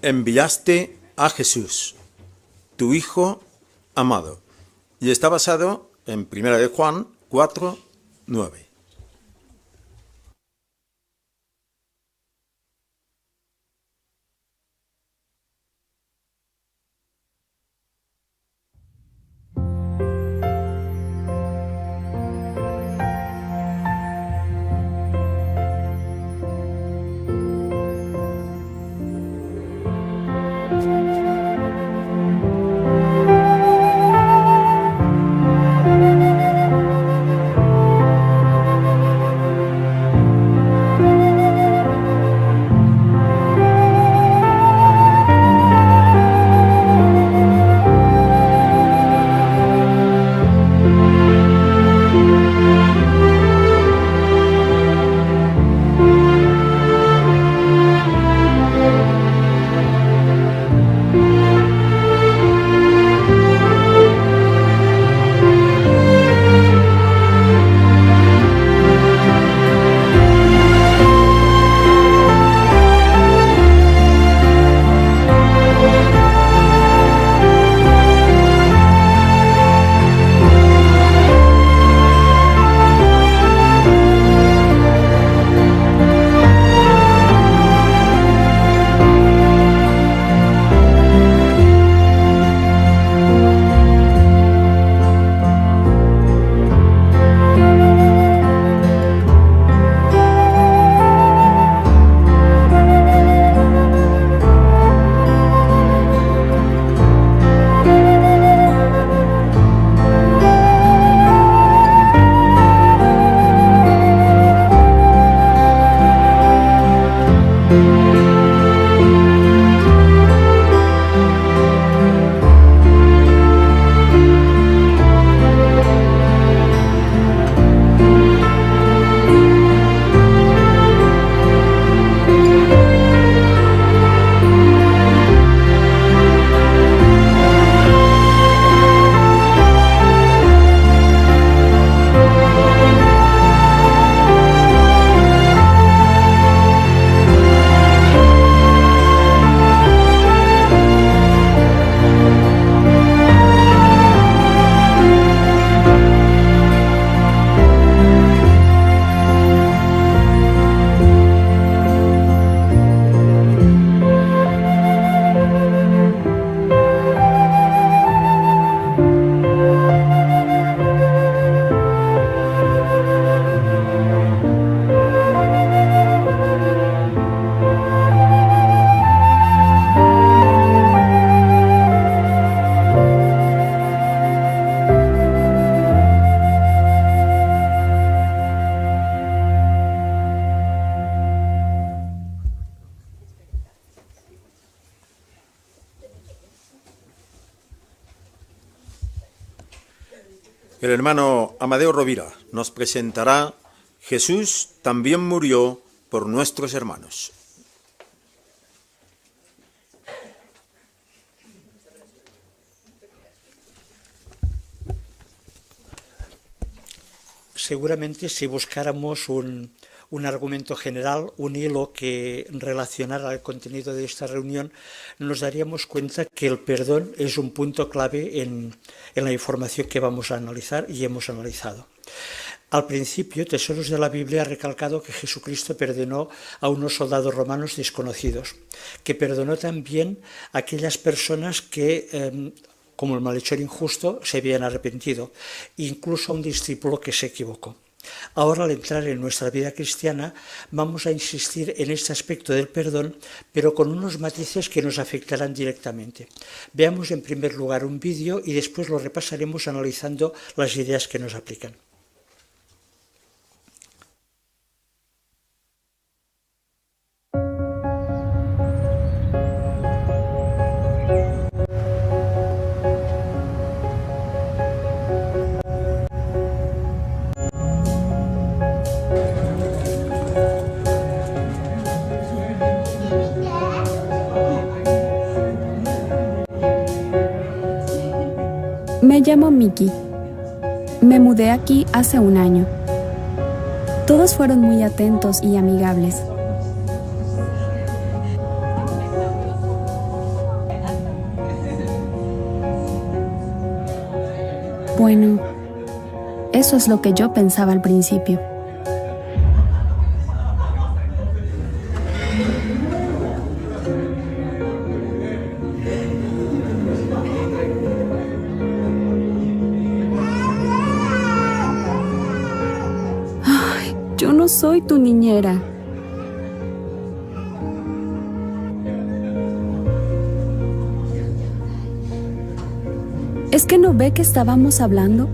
Enviaste a Jesús, tu Hijo amado. Y está basado en 1 de Juan 4:9. El hermano Amadeo Rovira nos presentará Jesús también murió por nuestros hermanos. Seguramente si buscáramos un argumento general, un hilo que relacionara el contenido de esta reunión, nos daríamos cuenta que el perdón es un punto clave en la información que vamos a analizar y hemos analizado. Al principio, Tesoros de la Biblia ha recalcado que Jesucristo perdonó a unos soldados romanos desconocidos, que perdonó también a aquellas personas que, como el malhechor injusto, se habían arrepentido, incluso a un discípulo que se equivocó. Ahora, al entrar en nuestra vida cristiana, vamos a insistir en este aspecto del perdón, pero con unos matices que nos afectarán directamente. Veamos en primer lugar un vídeo y después lo repasaremos analizando las ideas que nos aplican. Me llamo Miki. Me mudé aquí hace un año. Todos fueron muy atentos y amigables. Bueno, eso es lo que yo pensaba al principio. Yo no soy tu niñera. ¿Es que no ve que estábamos hablando?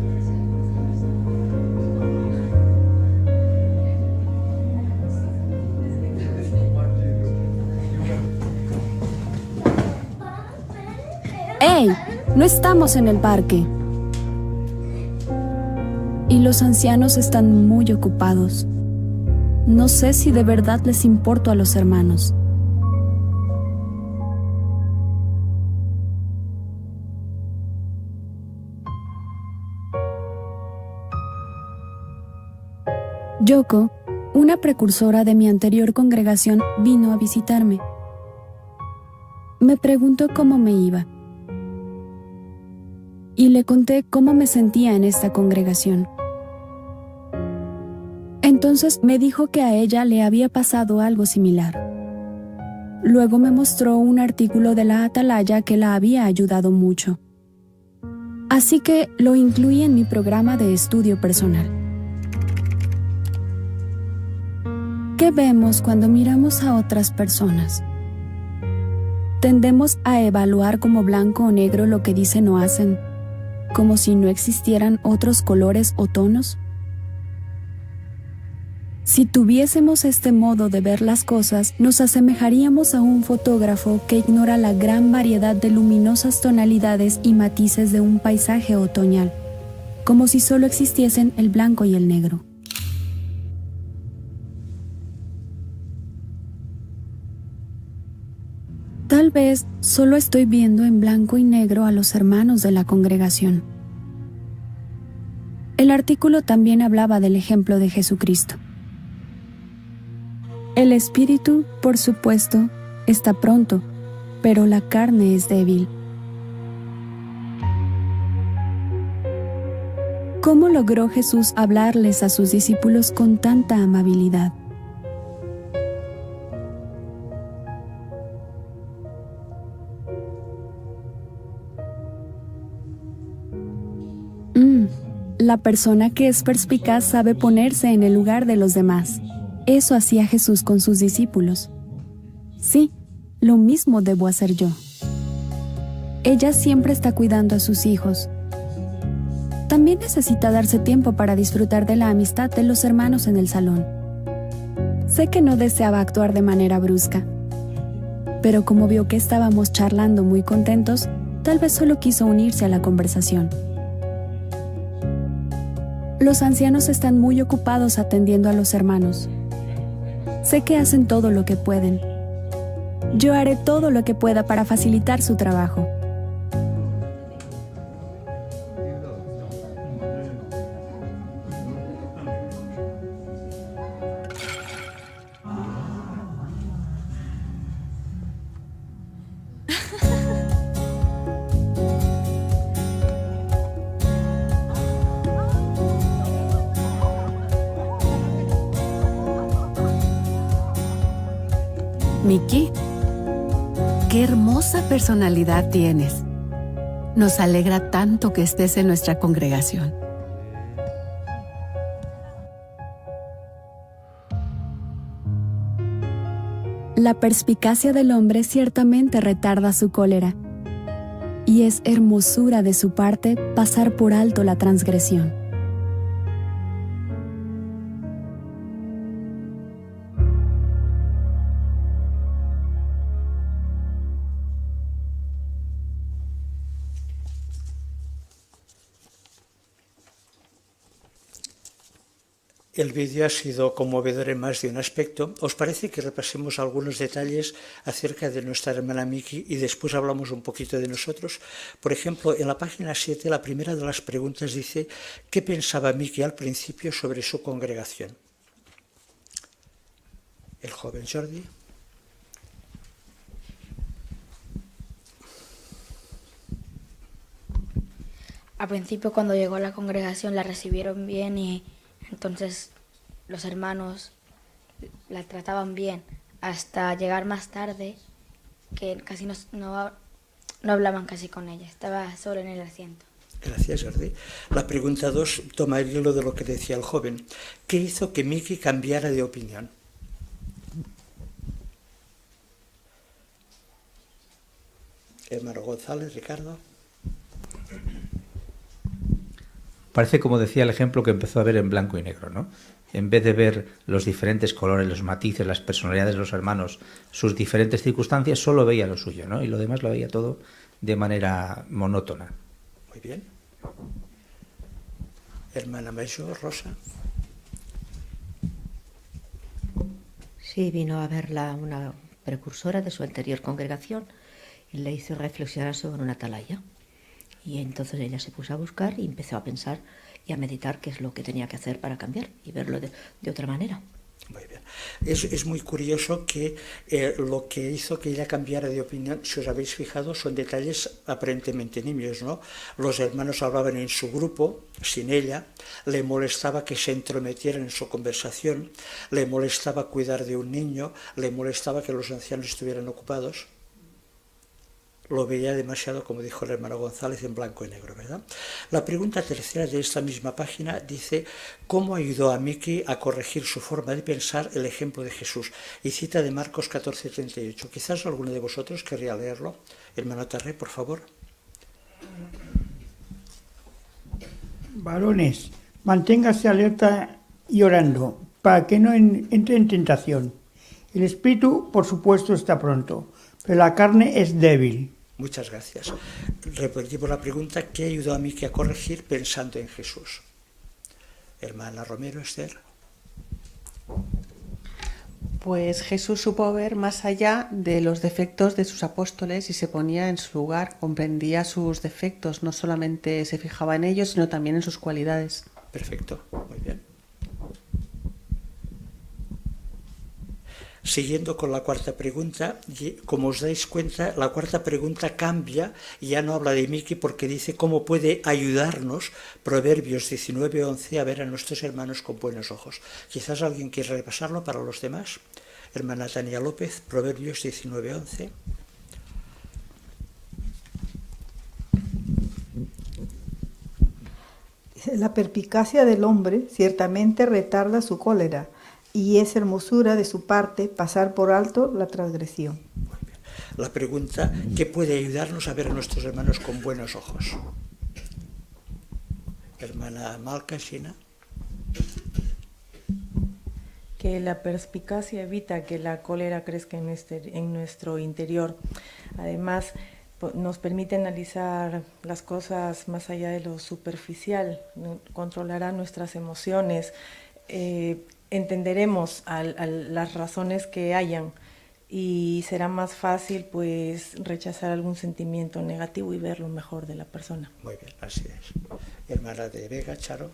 ¡Ey! No estamos en el parque. Y los ancianos están muy ocupados. No sé si de verdad les importo a los hermanos. Yoko, una precursora de mi anterior congregación, vino a visitarme. Me preguntó cómo me iba. Y le conté cómo me sentía en esta congregación. Entonces me dijo que a ella le había pasado algo similar. Luego me mostró un artículo de la Atalaya que la había ayudado mucho. Así que lo incluí en mi programa de estudio personal. ¿Qué vemos cuando miramos a otras personas? Tendemos a evaluar como blanco o negro lo que dicen o hacen, como si no existieran otros colores o tonos. Si tuviésemos este modo de ver las cosas, nos asemejaríamos a un fotógrafo que ignora la gran variedad de luminosas tonalidades y matices de un paisaje otoñal, como si solo existiesen el blanco y el negro. Tal vez solo estoy viendo en blanco y negro a los hermanos de la congregación. El artículo también hablaba del ejemplo de Jesucristo. El espíritu, por supuesto, está pronto, pero la carne es débil. ¿Cómo logró Jesús hablarles a sus discípulos con tanta amabilidad? La persona que es perspicaz sabe ponerse en el lugar de los demás. Eso hacía Jesús con sus discípulos. Sí, lo mismo debo hacer yo. Ella siempre está cuidando a sus hijos. También necesita darse tiempo para disfrutar de la amistad de los hermanos en el salón. Sé que no deseaba actuar de manera brusca, pero como vio que estábamos charlando muy contentos, tal vez solo quiso unirse a la conversación. Los ancianos están muy ocupados atendiendo a los hermanos. Sé que hacen todo lo que pueden. Yo haré todo lo que pueda para facilitar su trabajo. Miki, qué hermosa personalidad tienes. Nos alegra tanto que estés en nuestra congregación. La perspicacia del hombre ciertamente retarda su cólera, y es hermosura de su parte pasar por alto la transgresión. El vídeo ha sido conmovedor en más de un aspecto. ¿Os parece que repasemos algunos detalles acerca de nuestra hermana Miki y después hablamos un poquito de nosotros? Por ejemplo, en la página 7, la primera de las preguntas dice ¿qué pensaba Miki al principio sobre su congregación? El joven Jordi. Al principio, cuando llegó a la congregación, la recibieron bien y entonces los hermanos la trataban bien, hasta llegar más tarde, que casi no hablaban casi con ella, estaba solo en el asiento. Gracias, Jordi. La pregunta 2 toma el hilo de lo que decía el joven. ¿Qué hizo que Miki cambiara de opinión? Hermano González, Ricardo. Parece, como decía el ejemplo, que empezó a ver en blanco y negro, ¿no? En vez de ver los diferentes colores, los matices, las personalidades de los hermanos, sus diferentes circunstancias, solo veía lo suyo, ¿no? Y lo demás lo veía todo de manera monótona. Muy bien. Hermana mayor, Rosa. Sí, vino a verla una precursora de su anterior congregación y le hizo reflexionar sobre una atalaya. Y entonces ella se puso a buscar y empezó a pensar y a meditar qué es lo que tenía que hacer para cambiar y verlo de otra manera. Muy bien. Es muy curioso que lo que hizo que ella cambiara de opinión, si os habéis fijado, son detalles aparentemente nimios, ¿no? Los hermanos hablaban en su grupo, sin ella, le molestaba que se entrometieran en su conversación, le molestaba cuidar de un niño, le molestaba que los ancianos estuvieran ocupados. Lo veía demasiado, como dijo el hermano González, en blanco y negro, ¿verdad? La pregunta tercera de esta misma página dice ¿cómo ayudó a Miki a corregir su forma de pensar el ejemplo de Jesús? Y cita de Marcos 14:38. Quizás alguno de vosotros querría leerlo. Hermano Terré, por favor. Varones, manténgase alerta y orando, para que no entre en tentación. El espíritu, por supuesto, está pronto, pero la carne es débil. Muchas gracias. Repetimos la pregunta, ¿qué ayudó a Miki a corregir pensando en Jesús? Hermana Romero, Esther. Pues Jesús supo ver más allá de los defectos de sus apóstoles y se ponía en su lugar, comprendía sus defectos, no solamente se fijaba en ellos, sino también en sus cualidades. Perfecto, muy bien. Siguiendo con la cuarta pregunta, como os dais cuenta, la cuarta pregunta cambia y ya no habla de Miki porque dice cómo puede ayudarnos, Proverbios 19:11, a ver a nuestros hermanos con buenos ojos. Quizás alguien quiera repasarlo para los demás. Hermana Tania López, Proverbios 19:11. La perspicacia del hombre ciertamente retarda su cólera, y es hermosura de su parte pasar por alto la transgresión. La pregunta, ¿qué puede ayudarnos a ver a nuestros hermanos con buenos ojos? Hermana Malca, Shina. Que la perspicacia evita que la cólera crezca en nuestro interior. Además, nos permite analizar las cosas más allá de lo superficial, controlará nuestras emociones, entenderemos las razones que hayan y será más fácil pues rechazar algún sentimiento negativo y ver lo mejor de la persona. Muy bien, así es. Hermana de Vega, Charo.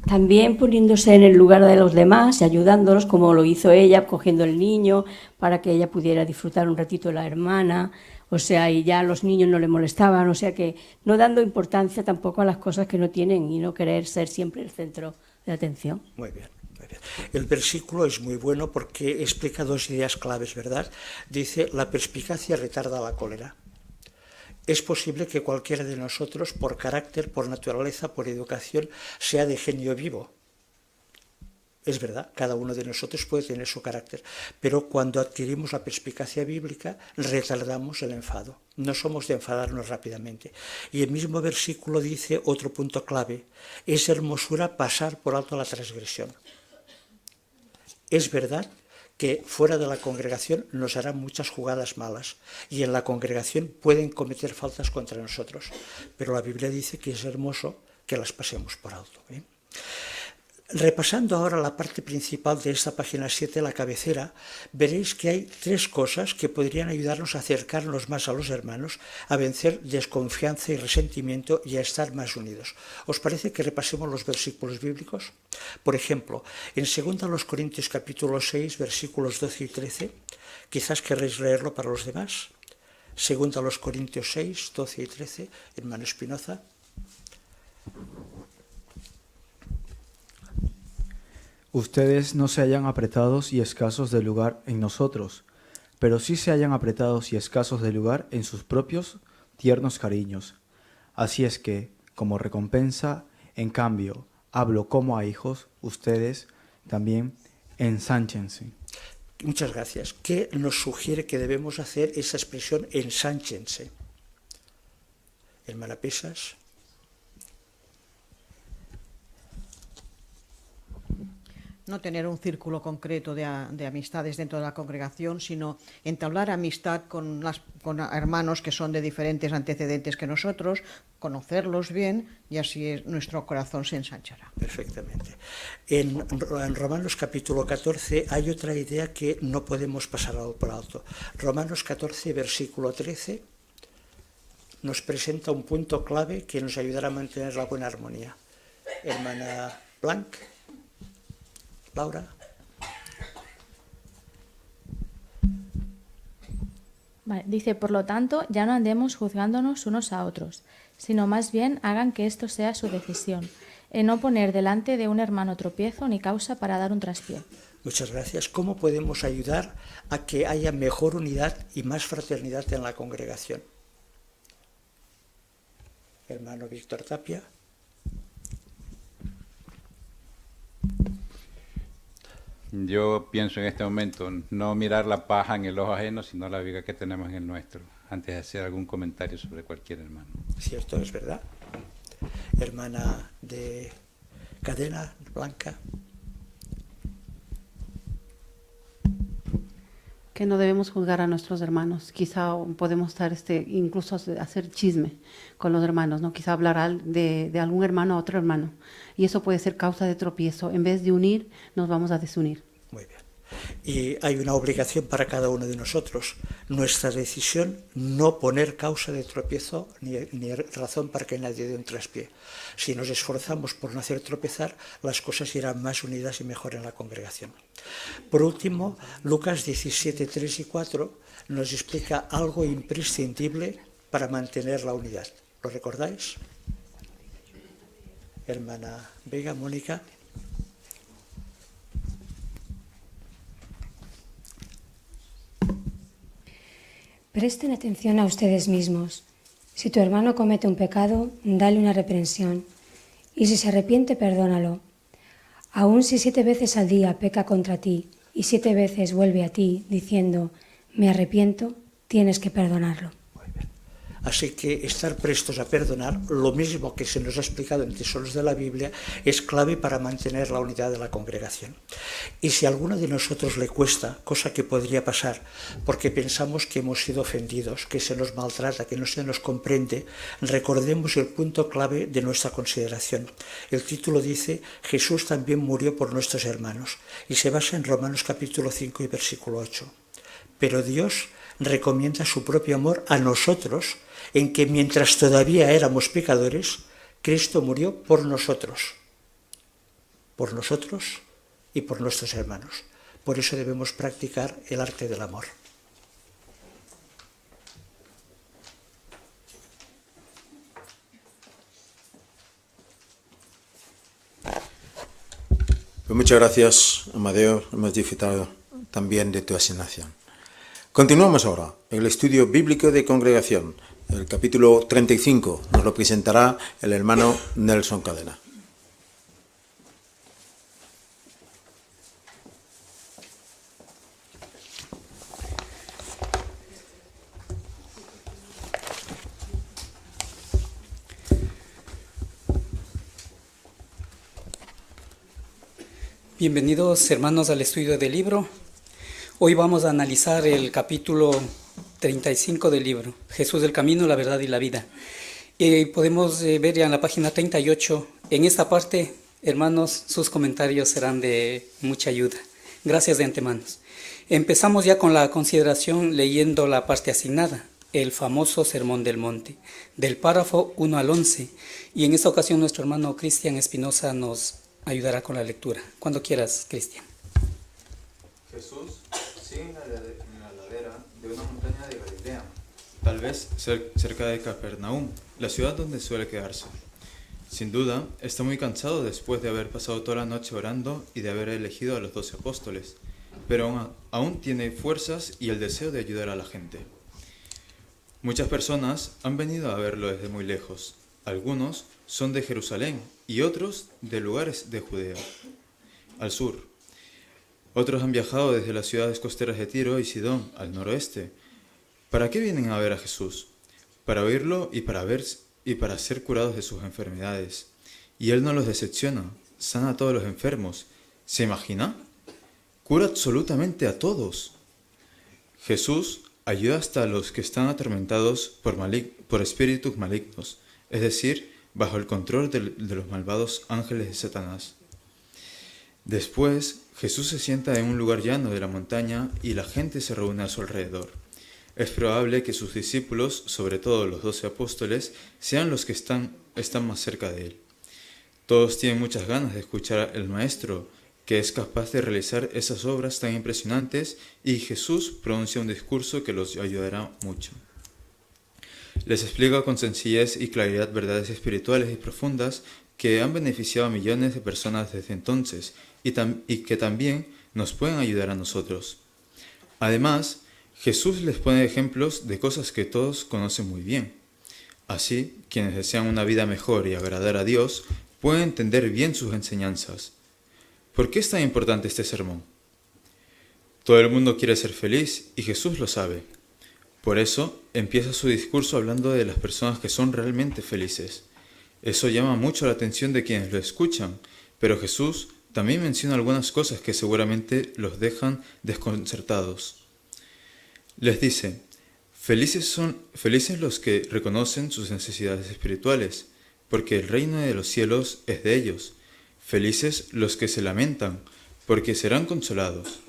También poniéndose en el lugar de los demás y ayudándolos, como lo hizo ella, cogiendo el niño para que ella pudiera disfrutar un ratito de la hermana, o sea, y ya los niños no le molestaban, o sea que no dando importancia tampoco a las cosas que no tienen y no querer ser siempre el centro de atención. Muy bien, muy bien. El versículo es muy bueno porque explica dos ideas claves, ¿verdad? Dice, la perspicacia retarda la cólera. Es posible que cualquiera de nosotros, por carácter, por naturaleza, por educación, sea de genio vivo. Es verdad, cada uno de nosotros puede tener su carácter, pero cuando adquirimos la perspicacia bíblica, retardamos el enfado. No somos de enfadarnos rápidamente. Y el mismo versículo dice otro punto clave, es hermosura pasar por alto la transgresión. Es verdad que fuera de la congregación nos harán muchas jugadas malas y en la congregación pueden cometer faltas contra nosotros, pero la Biblia dice que es hermoso que las pasemos por alto. Repasando ahora la parte principal de esta página 7, la cabecera, veréis que hay tres cosas que podrían ayudarnos a acercarnos más a los hermanos, a vencer desconfianza y resentimiento y a estar más unidos. ¿Os parece que repasemos los versículos bíblicos? Por ejemplo, en 2 Corintios capítulo 6, versículos 12 y 13, quizás querréis leerlo para los demás. 2 Corintios 6, 12 y 13, hermano Espinoza. Ustedes no se hallan apretados y escasos de lugar en nosotros, pero sí se hallan apretados y escasos de lugar en sus propios tiernos cariños. Así es que, como recompensa, en cambio, hablo como a hijos, ustedes también ensánchense. Muchas gracias. ¿Qué nos sugiere que debemos hacer esa expresión ensánchense? Hermana Pesas. No tener un círculo concreto de amistades dentro de la congregación, sino entablar amistad con hermanos que son de diferentes antecedentes que nosotros, conocerlos bien y así nuestro corazón se ensanchará. Perfectamente. En Romanos capítulo 14 hay otra idea que no podemos pasar por alto. Romanos 14, versículo 13, nos presenta un punto clave que nos ayudará a mantener la buena armonía. Hermana Blanc. Laura. Vale, dice, por lo tanto, ya no andemos juzgándonos unos a otros, sino más bien hagan que esto sea su decisión, en no poner delante de un hermano tropiezo ni causa para dar un traspié. Muchas gracias. ¿Cómo podemos ayudar a que haya mejor unidad y más fraternidad en la congregación? Hermano Víctor Tapia. Yo pienso en este momento no mirar la paja en el ojo ajeno, sino la viga que tenemos en el nuestro, antes de hacer algún comentario sobre cualquier hermano. Cierto, es verdad. Hermana de Cadena Blanca. Que no debemos juzgar a nuestros hermanos. Quizá podemos estar incluso hacer chisme con los hermanos, ¿no? Quizá hablar de algún hermano a otro hermano. Y eso puede ser causa de tropiezo. En vez de unir, nos vamos a desunir. Muy bien. Y hay una obligación para cada uno de nosotros. Nuestra decisión, no poner causa de tropiezo ni razón para que nadie dé un traspié. Si nos esforzamos por no hacer tropezar, las cosas irán más unidas y mejor en la congregación. Por último, Lucas 17, 3 y 4 nos explica algo imprescindible para mantener la unidad. ¿Lo recordáis? Hermana Vega, Mónica. Presten atención a ustedes mismos. Si tu hermano comete un pecado, dale una reprensión. Y si se arrepiente, perdónalo. Aun si 7 veces al día peca contra ti y 7 veces vuelve a ti diciendo, me arrepiento, tienes que perdonarlo. Así que estar prestos a perdonar, lo mismo que se nos ha explicado en Tesoros de la Biblia, es clave para mantener la unidad de la congregación. Y si a alguno de nosotros le cuesta, cosa que podría pasar, porque pensamos que hemos sido ofendidos, que se nos maltrata, que no se nos comprende, recordemos el punto clave de nuestra consideración. El título dice: Jesús también murió por nuestros hermanos, y se basa en Romanos capítulo 5 y versículo 8. Pero Dios recomienda su propio amor a nosotros, en que mientras todavía éramos pecadores, Cristo murió por nosotros y por nuestros hermanos. Por eso debemos practicar el arte del amor. Pues muchas gracias, Amadeo. Hemos disfrutado también de tu asignación. Continuamos ahora. El estudio bíblico de congregación. El capítulo 35 nos lo presentará el hermano Nelson Cadena. Bienvenidos, hermanos, al estudio del libro. Hoy vamos a analizar el capítulo 35 del libro, Jesús, el camino, la verdad y la vida. Y podemos ver ya en la página 38, en esta parte, hermanos, sus comentarios serán de mucha ayuda. Gracias de antemano. Empezamos ya con la consideración leyendo la parte asignada, el famoso Sermón del Monte, del párrafo 1 al 11. Y en esta ocasión nuestro hermano Cristian Espinosa nos ayudará con la lectura. Cuando quieras, Cristian. Jesús sigue en la ladera de una montaña de Galilea, tal vez cerca de Capernaum, la ciudad donde suele quedarse. Sin duda, está muy cansado después de haber pasado toda la noche orando y de haber elegido a los 12 apóstoles, pero aún tiene fuerzas y el deseo de ayudar a la gente. Muchas personas han venido a verlo desde muy lejos. Algunos son de Jerusalén y otros de lugares de Judea, al sur. Otros han viajado desde las ciudades costeras de Tiro y Sidón, al noroeste. ¿Para qué vienen a ver a Jesús? Para oírlo y para ser curados de sus enfermedades. Y Él no los decepciona, sana a todos los enfermos. ¿Se imagina? Cura absolutamente a todos. Jesús ayuda hasta a los que están atormentados por espíritus malignos, es decir, bajo el control de los malvados ángeles de Satanás. Después, Jesús se sienta en un lugar llano de la montaña y la gente se reúne a su alrededor. Es probable que sus discípulos, sobre todo los 12 apóstoles, sean los que están más cerca de él. Todos tienen muchas ganas de escuchar al Maestro, que es capaz de realizar esas obras tan impresionantes, y Jesús pronuncia un discurso que los ayudará mucho. Les explica con sencillez y claridad verdades espirituales y profundas que han beneficiado a millones de personas desde entonces y que también nos pueden ayudar a nosotros. Además, Jesús les pone ejemplos de cosas que todos conocen muy bien. Así, quienes desean una vida mejor y agradar a Dios pueden entender bien sus enseñanzas. ¿Por qué es tan importante este sermón? Todo el mundo quiere ser feliz y Jesús lo sabe. Por eso, empieza su discurso hablando de las personas que son realmente felices. Eso llama mucho la atención de quienes lo escuchan, pero Jesús también menciona algunas cosas que seguramente los dejan desconcertados. Les dice: felices los que reconocen sus necesidades espirituales, porque el reino de los cielos es de ellos. Felices los que se lamentan, porque serán consolados.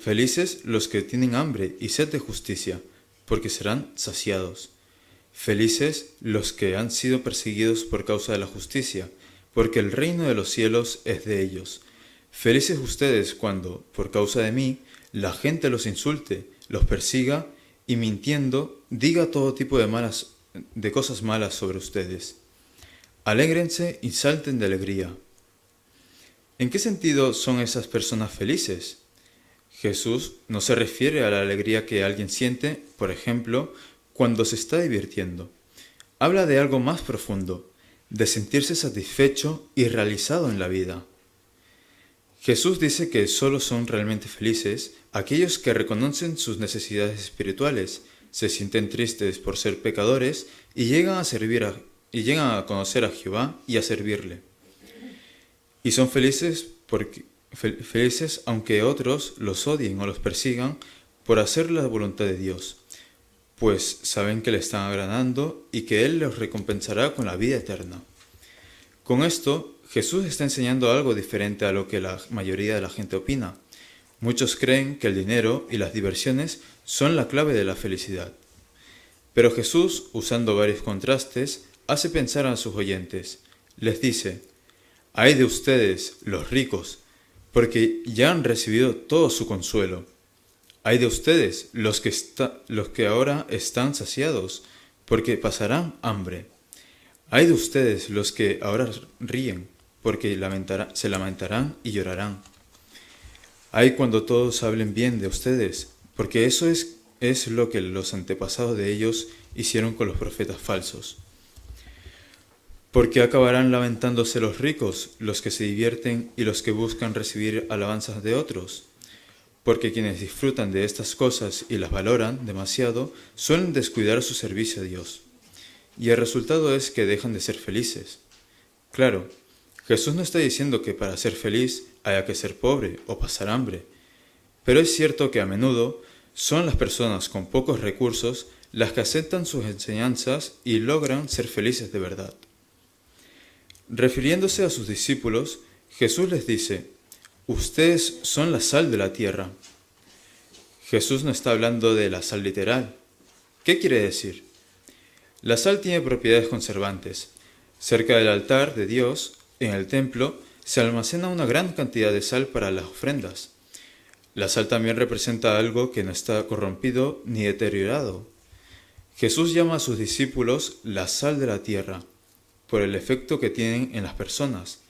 Felices los que tienen hambre y sed de justicia, porque serán saciados. Felices los que han sido perseguidos por causa de la justicia, porque el reino de los cielos es de ellos. Felices ustedes cuando, por causa de mí, la gente los insulte, los persiga y mintiendo diga todo tipo de cosas malas sobre ustedes. Alégrense y salten de alegría. ¿En qué sentido son esas personas felices? Jesús no se refiere a la alegría que alguien siente, por ejemplo, cuando se está divirtiendo. Habla de algo más profundo, de sentirse satisfecho y realizado en la vida. Jesús dice que solo son realmente felices aquellos que reconocen sus necesidades espirituales, se sienten tristes por ser pecadores y llegan a conocer a Jehová y a servirle. Y son felices aunque otros los odien o los persigan por hacer la voluntad de Dios, pues saben que le están agradando y que Él los recompensará con la vida eterna. Con esto, Jesús está enseñando algo diferente a lo que la mayoría de la gente opina. Muchos creen que el dinero y las diversiones son la clave de la felicidad. Pero Jesús, usando varios contrastes, hace pensar a sus oyentes. Les dice: «Ay de ustedes, los ricos, porque ya han recibido todo su consuelo. Ay de ustedes, los que ahora están saciados, porque pasarán hambre. Ay de ustedes, los que ahora ríen, porque se lamentarán y llorarán. Ay cuando todos hablen bien de ustedes, porque eso es lo que los antepasados de ellos hicieron con los profetas falsos. Porque acabarán lamentándose los ricos, los que se divierten y los que buscan recibir alabanzas de otros. Porque quienes disfrutan de estas cosas y las valoran demasiado, suelen descuidar su servicio a Dios. Y el resultado es que dejan de ser felices. Claro, Jesús no está diciendo que para ser feliz haya que ser pobre o pasar hambre, pero es cierto que a menudo son las personas con pocos recursos las que aceptan sus enseñanzas y logran ser felices de verdad. Refiriéndose a sus discípulos, Jesús les dice: «Ustedes son la sal de la tierra». Jesús no está hablando de la sal literal. ¿Qué quiere decir? La sal tiene propiedades conservantes. Cerca del altar de Dios, en el templo, se almacena una gran cantidad de sal para las ofrendas. La sal también representa algo que no está corrompido ni deteriorado. Jesús llama a sus discípulos la sal de la tierra, por el efecto que tienen en las personas,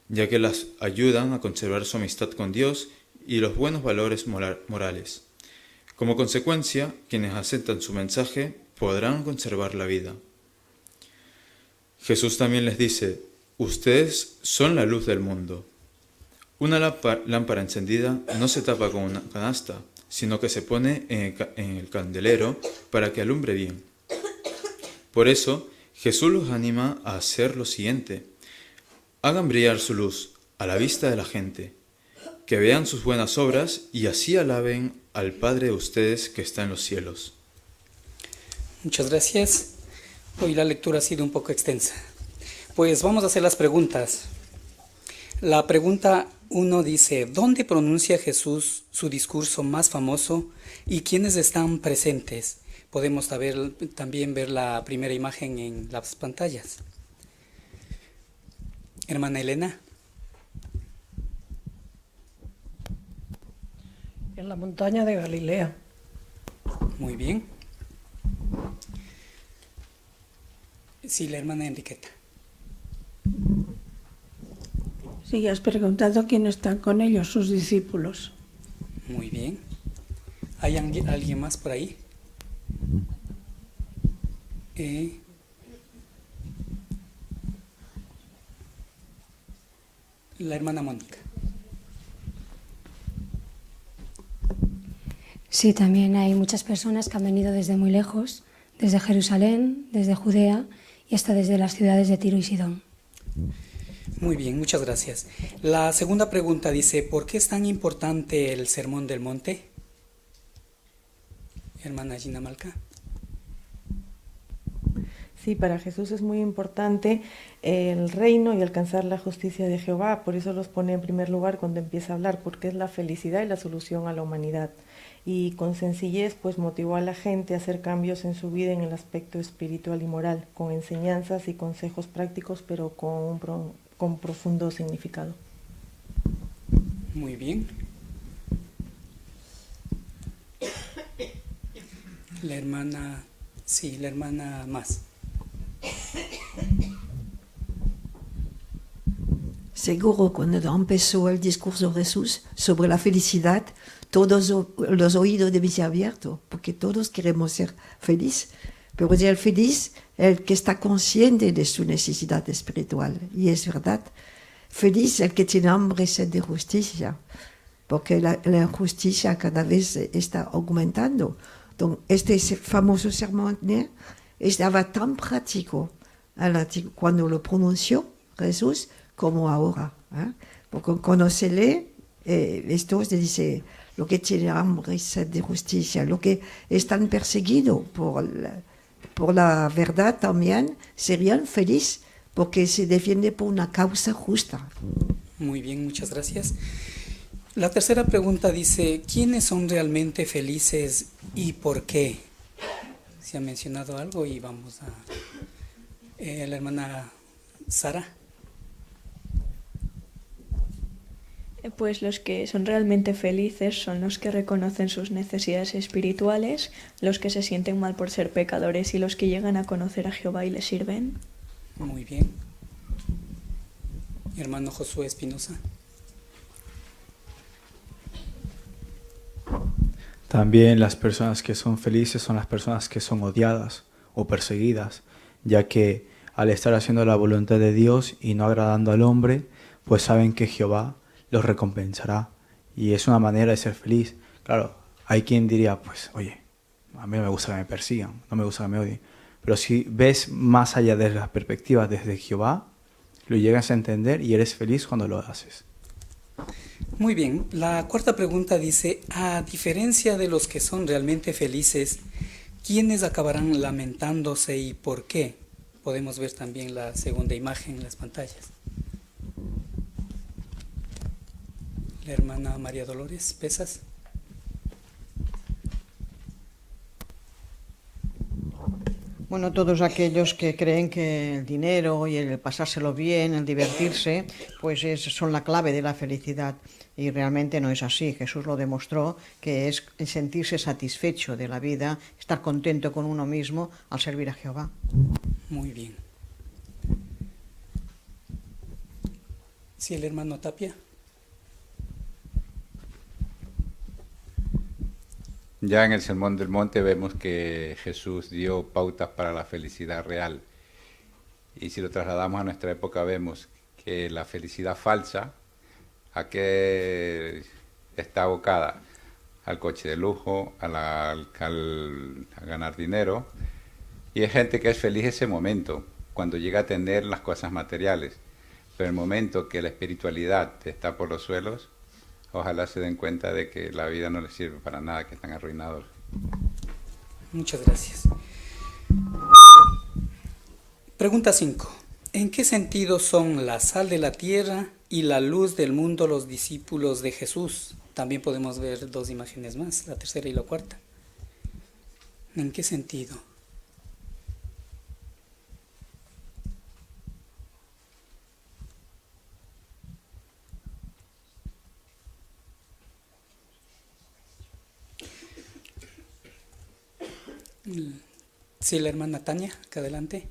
ya que las ayudan a conservar su amistad con Dios y los buenos valores morales. Como consecuencia, quienes aceptan su mensaje podrán conservar la vida. Jesús también les dice: «Ustedes son la luz del mundo». Una lámpara encendida no se tapa con una canasta, sino que se pone en el candelero para que alumbre bien. Por eso, Jesús los anima a hacer lo siguiente: hagan brillar su luz a la vista de la gente, que vean sus buenas obras y así alaben al Padre de ustedes que está en los cielos. Muchas gracias. Hoy la lectura ha sido un poco extensa. Pues vamos a hacer las preguntas. La pregunta 1 dice: ¿dónde pronuncia Jesús su discurso más famoso y quiénes están presentes? Podemos también ver la primera imagen en las pantallas. Hermana Elena. En la montaña de Galilea. Muy bien. Sí, la hermana Enriqueta. Sí, has preguntado quién están con ellos, sus discípulos. Muy bien. ¿Hay alguien más por ahí? La hermana Mónica. Sí, también hay muchas personas que han venido desde muy lejos, desde Jerusalén, desde Judea y hasta desde las ciudades de Tiro y Sidón. Muy bien, muchas gracias. La segunda pregunta dice: ¿por qué es tan importante el Sermón del Monte? Hermana Gina Malca. Sí, para Jesús es muy importante el reino y alcanzar la justicia de Jehová, por eso los pone en primer lugar cuando empieza a hablar, porque es la felicidad y la solución a la humanidad. Y con sencillez pues motivó a la gente a hacer cambios en su vida en el aspecto espiritual y moral, con enseñanzas y consejos prácticos, pero con profundo significado. Muy bien. La hermana más. Seguro, cuando empezó el discurso de Jesús sobre la felicidad, todos los oídos deben ser abiertos, porque todos queremos ser felices, pero es el feliz el que está consciente de su necesidad espiritual, y es verdad. Feliz el que tiene hambre y sed de justicia, porque la injusticia cada vez está aumentando. Donc, este famoso sermón estaba tan práctico cuando lo pronunció Jesús como ahora. Porque conócele, esto se dice, lo que tiene hambre y sed de justicia, lo que están perseguidos por la verdad también serían felices porque se defiende por una causa justa. Muy bien, muchas gracias. La tercera pregunta dice, ¿quiénes son realmente felices y por qué? Se ha mencionado algo y vamos a la hermana Sara. Pues los que son realmente felices son los que reconocen sus necesidades espirituales, los que se sienten mal por ser pecadores y los que llegan a conocer a Jehová y le sirven. Muy bien. Hermano Josué Espinosa. También las personas que son felices son las personas que son odiadas o perseguidas, ya que al estar haciendo la voluntad de Dios y no agradando al hombre, pues saben que Jehová los recompensará y es una manera de ser feliz. Claro, hay quien diría, pues, oye, a mí no me gusta que me persigan, no me gusta que me odien, pero si ves más allá de las perspectivas desde Jehová, lo llegas a entender y eres feliz cuando lo haces. Muy bien, la cuarta pregunta dice, a diferencia de los que son realmente felices, ¿quiénes acabarán lamentándose y por qué? Podemos ver también la segunda imagen en las pantallas. La hermana María Dolores Pesas. Bueno, todos aquellos que creen que el dinero y el pasárselo bien, el divertirse, pues son la clave de la felicidad. Y realmente no es así. Jesús lo demostró, que es sentirse satisfecho de la vida, estar contento con uno mismo al servir a Jehová. Muy bien. Sí, el hermano Tapia. Ya en el Sermón del Monte vemos que Jesús dio pautas para la felicidad real. Y si lo trasladamos a nuestra época vemos que la felicidad falsa, ¿a qué está abocada? Al coche de lujo, a ganar dinero. Y hay gente que es feliz ese momento, cuando llega a tener las cosas materiales. Pero el momento que la espiritualidad está por los suelos, ojalá se den cuenta de que la vida no les sirve para nada, que están arruinados. Muchas gracias. Pregunta 5. ¿En qué sentido son la sal de la tierra y la luz del mundo los discípulos de Jesús? También podemos ver dos imágenes más, la tercera y la cuarta. ¿En qué sentido? Sí, la hermana Tania, acá adelante.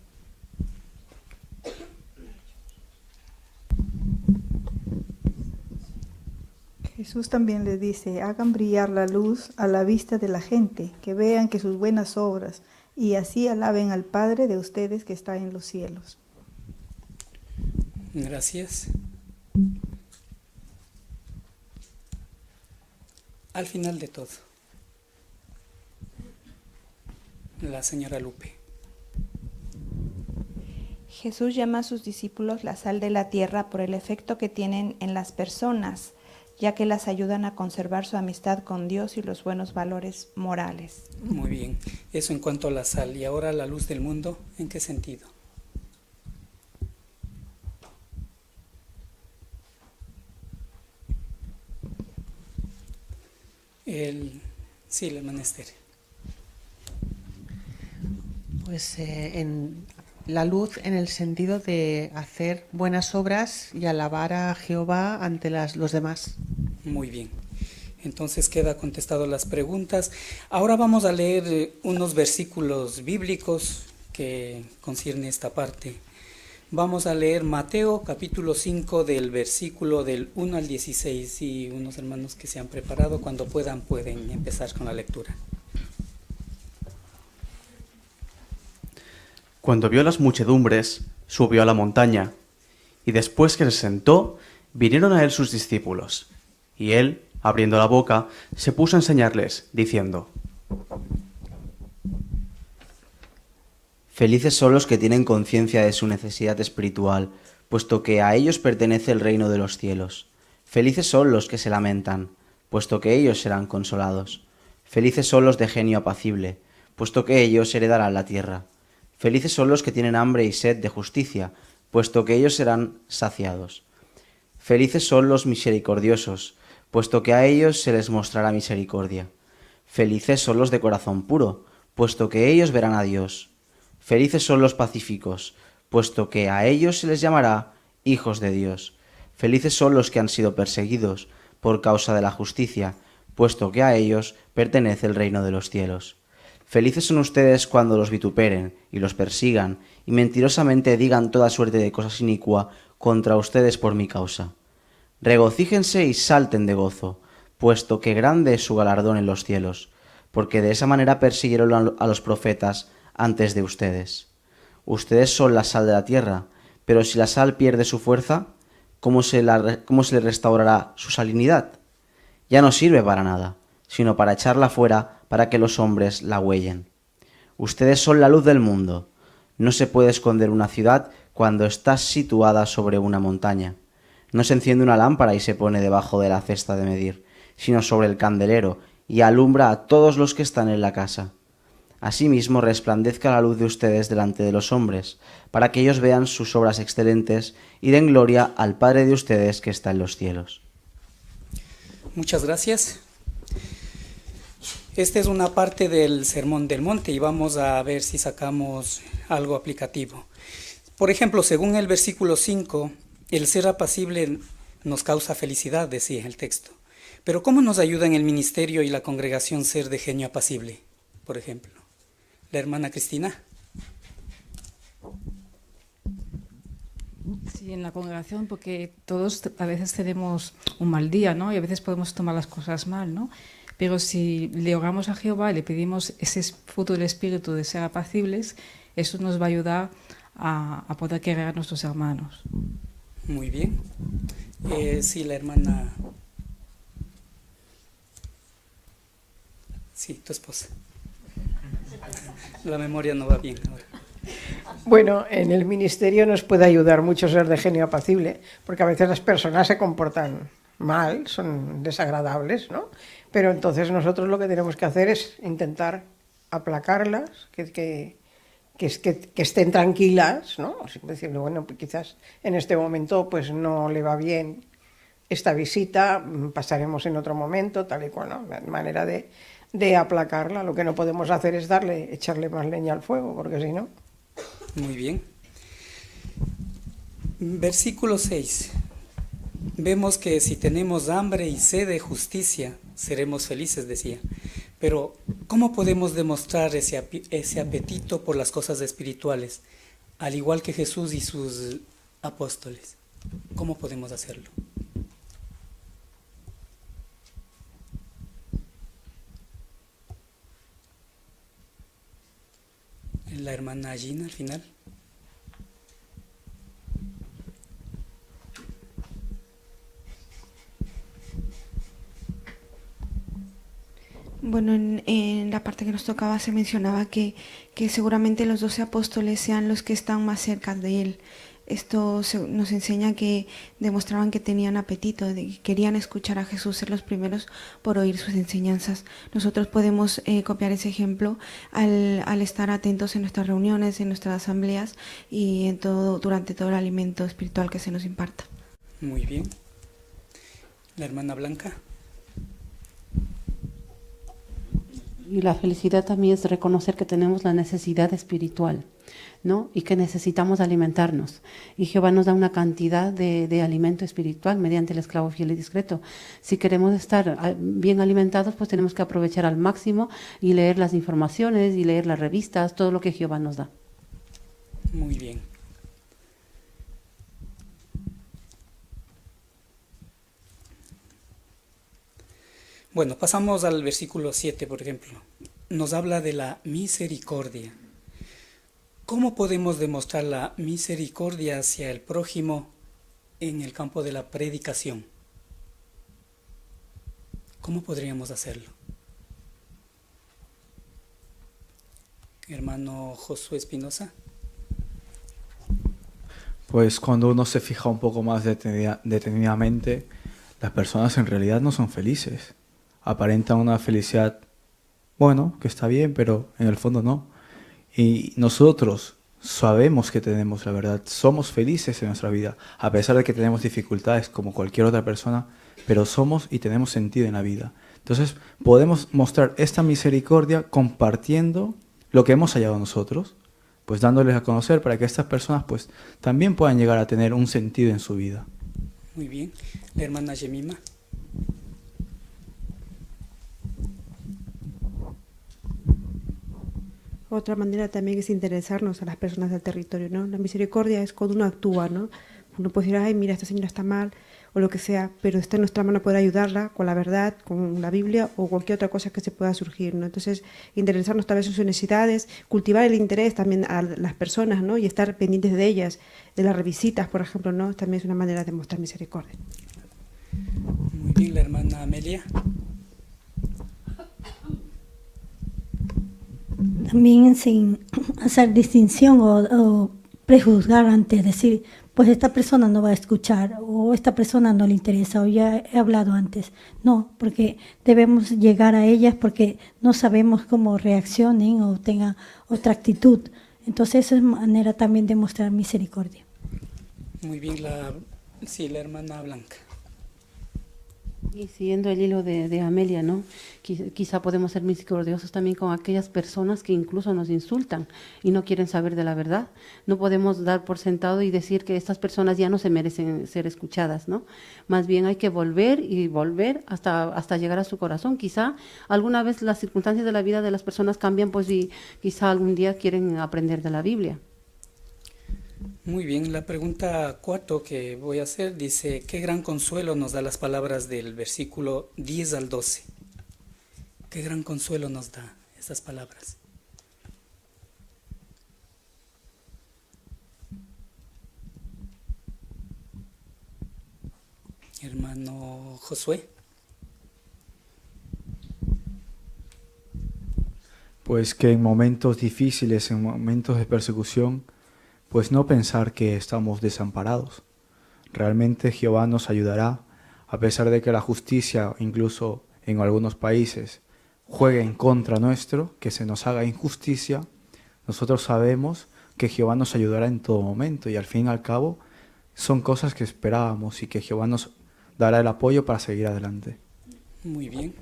Jesús también les dice, hagan brillar la luz a la vista de la gente, que vean que sus buenas obras, y así alaben al Padre de ustedes que está en los cielos. Gracias. Al final de todo, la señora Lupe. Jesús llama a sus discípulos la sal de la tierra por el efecto que tienen en las personas, ya que las ayudan a conservar su amistad con Dios y los buenos valores morales. Muy bien, eso en cuanto a la sal. Y ahora la luz del mundo, ¿en qué sentido? Sí, la hermana Esther. Pues en la luz en el sentido de hacer buenas obras y alabar a Jehová ante los demás. Muy bien. Entonces queda contestado las preguntas. Ahora vamos a leer unos versículos bíblicos que concierne esta parte. Vamos a leer Mateo capítulo 5 del versículo del 1 al 16 y unos hermanos que se han preparado cuando pueden empezar con la lectura. Cuando vio las muchedumbres, subió a la montaña, y después que se sentó, vinieron a él sus discípulos, y él, abriendo la boca, se puso a enseñarles, diciendo: Felices son los que tienen conciencia de su necesidad espiritual, puesto que a ellos pertenece el reino de los cielos. Felices son los que se lamentan, puesto que ellos serán consolados. Felices son los de genio apacible, puesto que ellos heredarán la tierra. Felices son los que tienen hambre y sed de justicia, puesto que ellos serán saciados. Felices son los misericordiosos, puesto que a ellos se les mostrará misericordia. Felices son los de corazón puro, puesto que ellos verán a Dios. Felices son los pacíficos, puesto que a ellos se les llamará hijos de Dios. Felices son los que han sido perseguidos por causa de la justicia, puesto que a ellos pertenece el reino de los cielos. Felices son ustedes cuando los vituperen y los persigan y mentirosamente digan toda suerte de cosas inicuas contra ustedes por mi causa. Regocíjense y salten de gozo, puesto que grande es su galardón en los cielos, porque de esa manera persiguieron a los profetas antes de ustedes. Ustedes son la sal de la tierra, pero si la sal pierde su fuerza, ¿cómo se le restaurará su salinidad? Ya no sirve para nada, sino para echarla fuera para que los hombres la huellen. Ustedes son la luz del mundo. No se puede esconder una ciudad cuando está situada sobre una montaña. No se enciende una lámpara y se pone debajo de la cesta de medir, sino sobre el candelero, y alumbra a todos los que están en la casa. Asimismo resplandezca la luz de ustedes delante de los hombres, para que ellos vean sus obras excelentes y den gloria al Padre de ustedes que está en los cielos. Muchas gracias. Esta es una parte del Sermón del Monte y vamos a ver si sacamos algo aplicativo. Por ejemplo, según el versículo 5, el ser apacible nos causa felicidad, decía el texto. Pero ¿cómo nos ayuda en el ministerio y la congregación ser de genio apacible, por ejemplo? La hermana Cristina. Sí, en la congregación, porque todos a veces tenemos un mal día, ¿no? Y a veces podemos tomar las cosas mal, ¿no? Pero si le oramos a Jehová y le pedimos ese fruto del Espíritu de ser apacibles, eso nos va a ayudar a poder querer a nuestros hermanos. Muy bien. Sí, la hermana... Sí, tu esposa. La memoria no va bien ahora. Bueno, en el ministerio nos puede ayudar mucho ser de genio apacible, porque a veces las personas se comportan mal, son desagradables, ¿no? Pero entonces nosotros lo que tenemos que hacer es intentar aplacarlas, que estén tranquilas, ¿no? O sea, decirle, bueno, pues quizás en este momento pues no le va bien esta visita, pasaremos en otro momento, tal y cual, ¿no? La manera de aplacarla. Lo que no podemos hacer es echarle más leña al fuego, porque si no... Muy bien. Versículo 6. Vemos que si tenemos hambre y sed de justicia, seremos felices, decía. Pero, ¿cómo podemos demostrar ese apetito por las cosas espirituales, al igual que Jesús y sus apóstoles? ¿Cómo podemos hacerlo? La hermana Gina al final. Bueno, en la parte que nos tocaba se mencionaba que seguramente los 12 apóstoles sean los que están más cerca de él. Esto nos enseña que demostraban que tenían apetito, que querían escuchar a Jesús, ser los primeros por oír sus enseñanzas. Nosotros podemos copiar ese ejemplo al estar atentos en nuestras reuniones, en nuestras asambleas y durante todo el alimento espiritual que se nos imparta. Muy bien. La hermana Blanca. Y la felicidad también es reconocer que tenemos la necesidad espiritual, ¿no? Y que necesitamos alimentarnos. Y Jehová nos da una cantidad de alimento espiritual mediante el esclavo fiel y discreto. Si queremos estar bien alimentados, pues tenemos que aprovechar al máximo y leer las informaciones y leer las revistas, todo lo que Jehová nos da. Muy bien. Bueno, pasamos al versículo 7, por ejemplo. Nos habla de la misericordia. ¿Cómo podemos demostrar la misericordia hacia el prójimo en el campo de la predicación? ¿Cómo podríamos hacerlo? Hermano Josué Espinosa. Pues cuando uno se fija un poco más detenidamente, las personas en realidad no son felices. Aparentan una felicidad, bueno, que está bien, pero en el fondo no. Y nosotros sabemos que tenemos la verdad, somos felices en nuestra vida, a pesar de que tenemos dificultades como cualquier otra persona, pero somos y tenemos sentido en la vida. Entonces podemos mostrar esta misericordia compartiendo lo que hemos hallado nosotros, pues dándoles a conocer para que estas personas pues también puedan llegar a tener un sentido en su vida. Muy bien. La hermana Yemima. Otra manera también es interesarnos a las personas del territorio, ¿no? La misericordia es cuando uno actúa, ¿no? Uno puede decir, ay, mira, esta señora está mal, o lo que sea, pero está en nuestra mano poder ayudarla con la verdad, con la Biblia o cualquier otra cosa que se pueda surgir, ¿no? Entonces, interesarnos tal vez en sus necesidades, cultivar el interés también a las personas, ¿no? Y estar pendientes de ellas, de las revisitas, por ejemplo, ¿no? También es una manera de mostrar misericordia. Muy bien, la hermana Amelia. También sin hacer distinción o prejuzgar antes de decir, pues esta persona no va a escuchar o esta persona no le interesa o ya he hablado antes. No, porque debemos llegar a ellas porque no sabemos cómo reaccionen o tengan otra actitud. Entonces esa es manera también de mostrar misericordia. Muy bien, la hermana Blanca. Y siguiendo el hilo de Amelia, ¿no? Quizá podemos ser misericordiosos también con aquellas personas que incluso nos insultan y no quieren saber de la verdad. No podemos dar por sentado y decir que estas personas ya no se merecen ser escuchadas, ¿no? Más bien hay que volver y volver hasta llegar a su corazón. Quizá alguna vez las circunstancias de la vida de las personas cambian, pues y quizá algún día quieren aprender de la Biblia. Muy bien, la pregunta 4 que voy a hacer dice, ¿qué gran consuelo nos da las palabras del versículo 10 al 12? ¿Qué gran consuelo nos da esas palabras? Hermano Josué. Pues que en momentos difíciles, en momentos de persecución, pues no pensar que estamos desamparados. Realmente Jehová nos ayudará, a pesar de que la justicia, incluso en algunos países, juegue en contra nuestro, que se nos haga injusticia. Nosotros sabemos que Jehová nos ayudará en todo momento y al fin y al cabo son cosas que esperábamos y que Jehová nos dará el apoyo para seguir adelante. Muy bien.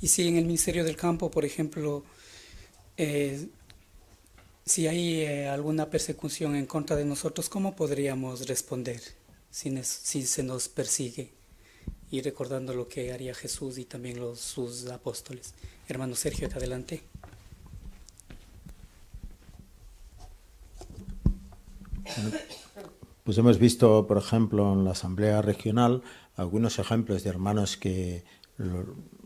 Y si en el Ministerio del Campo, por ejemplo, si hay alguna persecución en contra de nosotros, ¿cómo podríamos responder si se nos persigue? Y recordando lo que haría Jesús y también sus apóstoles. Hermano Sergio, adelante. Pues hemos visto, por ejemplo, en la Asamblea Regional, algunos ejemplos de hermanos que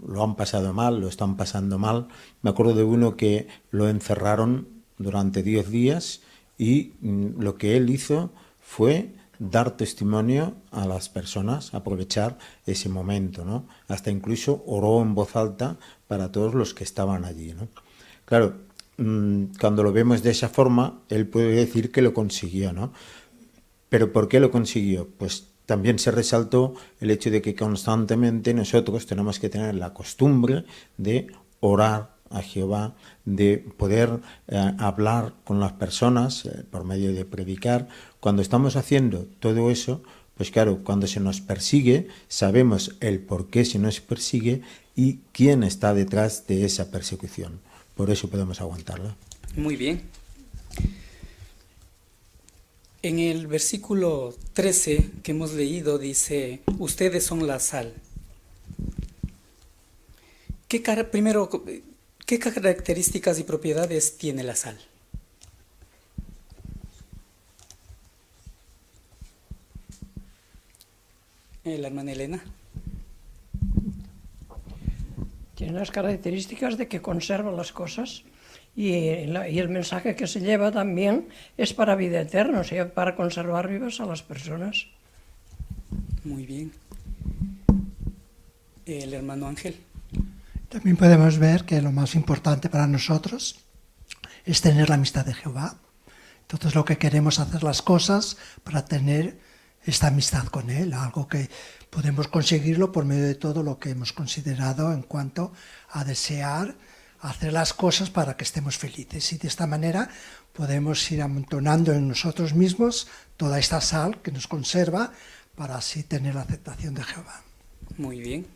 lo han pasado mal, lo están pasando mal. Me acuerdo de uno que lo encerraron durante 10 días y lo que él hizo fue dar testimonio a las personas, aprovechar ese momento, ¿no? Hasta incluso oró en voz alta para todos los que estaban allí, ¿no? Claro, cuando lo vemos de esa forma, él puede decir que lo consiguió, ¿no? ¿Pero por qué lo consiguió? Pues también se resaltó el hecho de que constantemente nosotros tenemos que tener la costumbre de orar a Jehová, de poder hablar con las personas por medio de predicar. Cuando estamos haciendo todo eso, pues claro, cuando se nos persigue, sabemos el por qué se nos persigue y quién está detrás de esa persecución. Por eso podemos aguantarla. Muy bien. En el versículo 13 que hemos leído dice, ustedes son la sal. Primero, ¿qué características y propiedades tiene la sal? La hermana Elena. Tiene las características de que conserva las cosas. Y el mensaje que se lleva también es para vida eterna, o sea, para conservar vivas a las personas. Muy bien. El hermano Ángel. También podemos ver que lo más importante para nosotros es tener la amistad de Jehová. Entonces lo que queremos es hacer las cosas para tener esta amistad con Él, algo que podemos conseguirlo por medio de todo lo que hemos considerado en cuanto a desear hacer las cosas para que estemos felices. Y de esta manera podemos ir amontonando en nosotros mismos toda esta sal que nos conserva para así tener la aceptación de Jehová. Muy bien.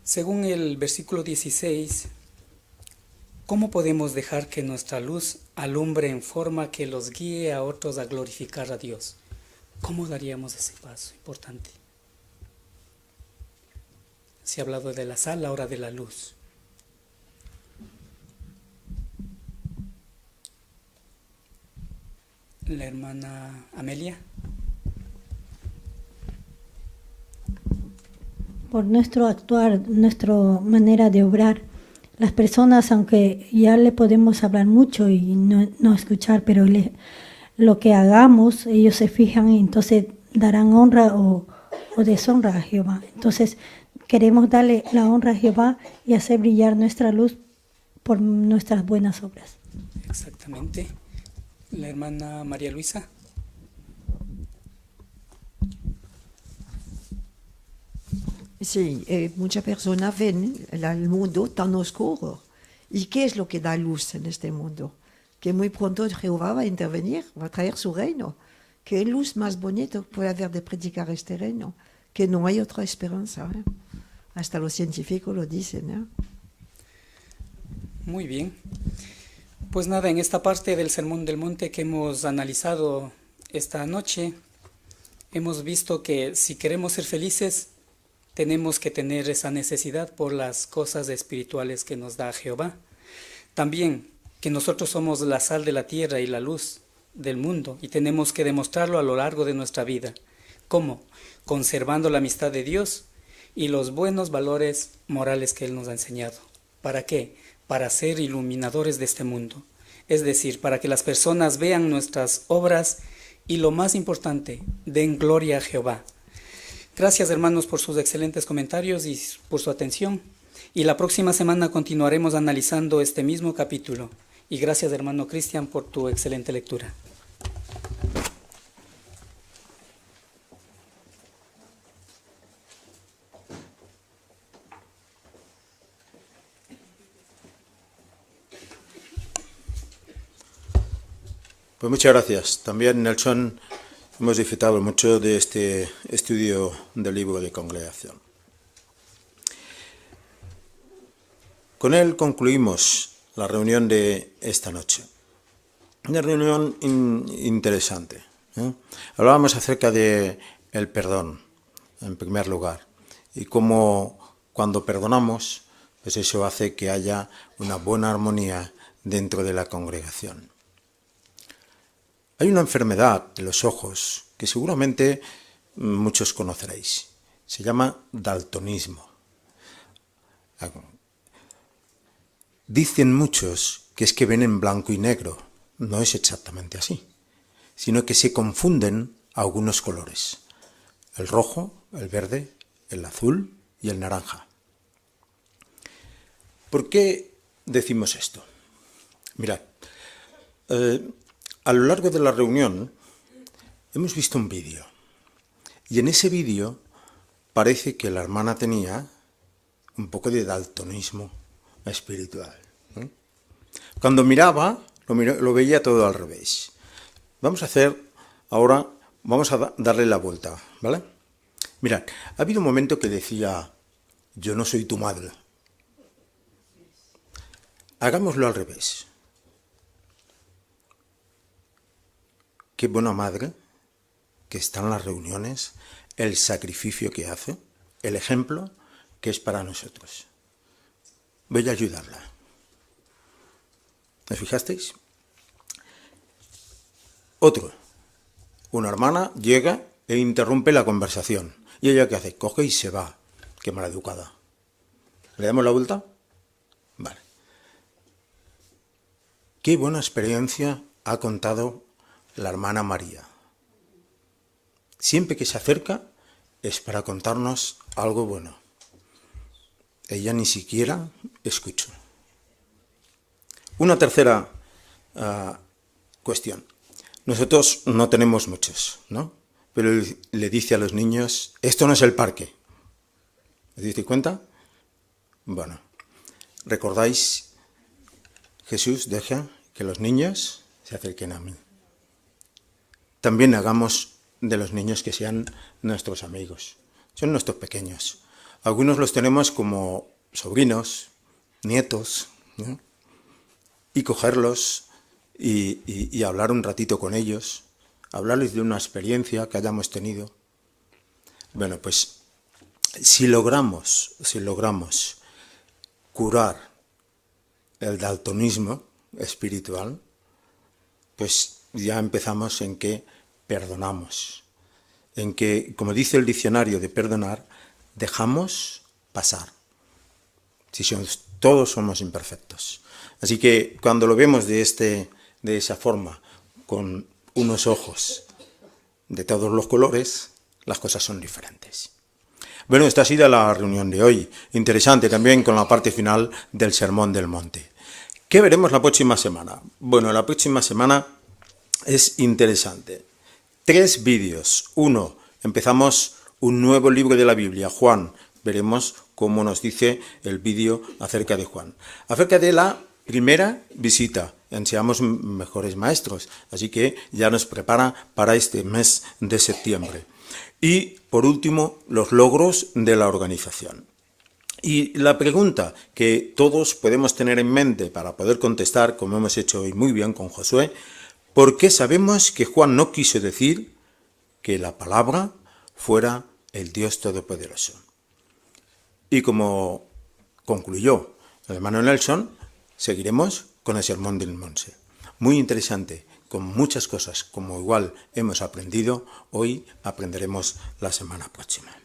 Según el versículo 16, ¿cómo podemos dejar que nuestra luz alumbre en forma que los guíe a otros a glorificar a Dios? ¿Cómo daríamos ese paso importante? Se ha hablado de la sal, ahora de la luz. La hermana Amelia. Por nuestro actuar, nuestra manera de obrar, las personas, aunque ya le podemos hablar mucho y no escuchar, pero lo que hagamos, ellos se fijan y entonces darán honra o deshonra a Jehová. Entonces queremos darle la honra a Jehová y hacer brillar nuestra luz por nuestras buenas obras. Exactamente. La hermana María Luisa. Sí, muchas personas ven el mundo tan oscuro. ¿Y qué es lo que da luz en este mundo? Que muy pronto Jehová va a intervenir, va a traer su reino. ¿Qué luz más bonita puede haber de predicar este reino? Que no hay otra esperanza. Hasta los científicos lo dicen. Muy bien. Pues nada, en esta parte del Sermón del Monte que hemos analizado esta noche, hemos visto que si queremos ser felices, tenemos que tener esa necesidad por las cosas espirituales que nos da Jehová. También que nosotros somos la sal de la tierra y la luz del mundo y tenemos que demostrarlo a lo largo de nuestra vida. ¿Cómo? Conservando la amistad de Dios y los buenos valores morales que Él nos ha enseñado. ¿Para qué? Para ser iluminadores de este mundo. Es decir, para que las personas vean nuestras obras y lo más importante, den gloria a Jehová. Gracias, hermanos, por sus excelentes comentarios y por su atención. Y la próxima semana continuaremos analizando este mismo capítulo. Y gracias, hermano Cristian, por tu excelente lectura. Pues muchas gracias. También, Nelson, hemos disfrutado mucho de este estudio del libro de Congregación. Con él concluimos la reunión de esta noche. Una reunión interesante. Hablábamos acerca de el perdón, en primer lugar, y cómo cuando perdonamos, pues eso hace que haya una buena armonía dentro de la congregación. Hay una enfermedad de los ojos que seguramente muchos conoceréis. Se llama daltonismo. Dicen muchos que es que ven en blanco y negro. No es exactamente así, sino que se confunden algunos colores. El rojo, el verde, el azul y el naranja. ¿Por qué decimos esto? Mirad, a lo largo de la reunión hemos visto un vídeo y en ese vídeo parece que la hermana tenía un poco de daltonismo espiritual. Cuando miraba, lo veía todo al revés. Vamos a darle la vuelta, ¿vale? Mirad, ha habido un momento que decía, yo no soy tu madre. Hagámoslo al revés. Qué buena madre que está en las reuniones, el sacrificio que hace, el ejemplo que es para nosotros. Voy a ayudarla. ¿Os fijasteis? Otro. Una hermana llega e interrumpe la conversación. ¿Y ella qué hace? Coge y se va. Qué maleducada. ¿Le damos la vuelta? Vale. Qué buena experiencia ha contado la hermana María. siempre que se acerca es para contarnos algo bueno. Ella ni siquiera escuchó. Una tercera cuestión. Nosotros no tenemos muchos, ¿no? Pero le dice a los niños, esto no es el parque. ¿Os diste cuenta? Bueno, ¿recordáis? Jesús deja que los niños se acerquen a mí. También hagamos de los niños que sean nuestros amigos. Son nuestros pequeños. Algunos los tenemos como sobrinos, nietos, ¿no? Y cogerlos y hablar un ratito con ellos, hablarles de una experiencia que hayamos tenido. Bueno, pues si logramos curar el daltonismo espiritual, pues ya empezamos en que perdonamos, en que, como dice el diccionario de perdonar, dejamos pasar. Si todos somos imperfectos. Así que cuando lo vemos de esa forma, con unos ojos de todos los colores, las cosas son diferentes. Bueno, esta ha sido la reunión de hoy. Interesante también con la parte final del Sermón del Monte. ¿Qué veremos la próxima semana? Bueno, la próxima semana es interesante. 3 vídeos. 1, empezamos un nuevo libro de la Biblia, Juan. Veremos cómo nos dice el vídeo acerca de Juan. Acerca de la primera visita, seamos mejores maestros. Así que ya nos prepara para este mes de septiembre. Y, por último, los logros de la organización. Y la pregunta que todos podemos tener en mente para poder contestar, como hemos hecho hoy muy bien con Josué, ¿por qué sabemos que Juan no quiso decir que la palabra fuera el Dios Todopoderoso? Y como concluyó el hermano Nelson, seguiremos con el Sermón del Monte. Muy interesante, con muchas cosas, como igual hemos aprendido, hoy aprenderemos la semana próxima.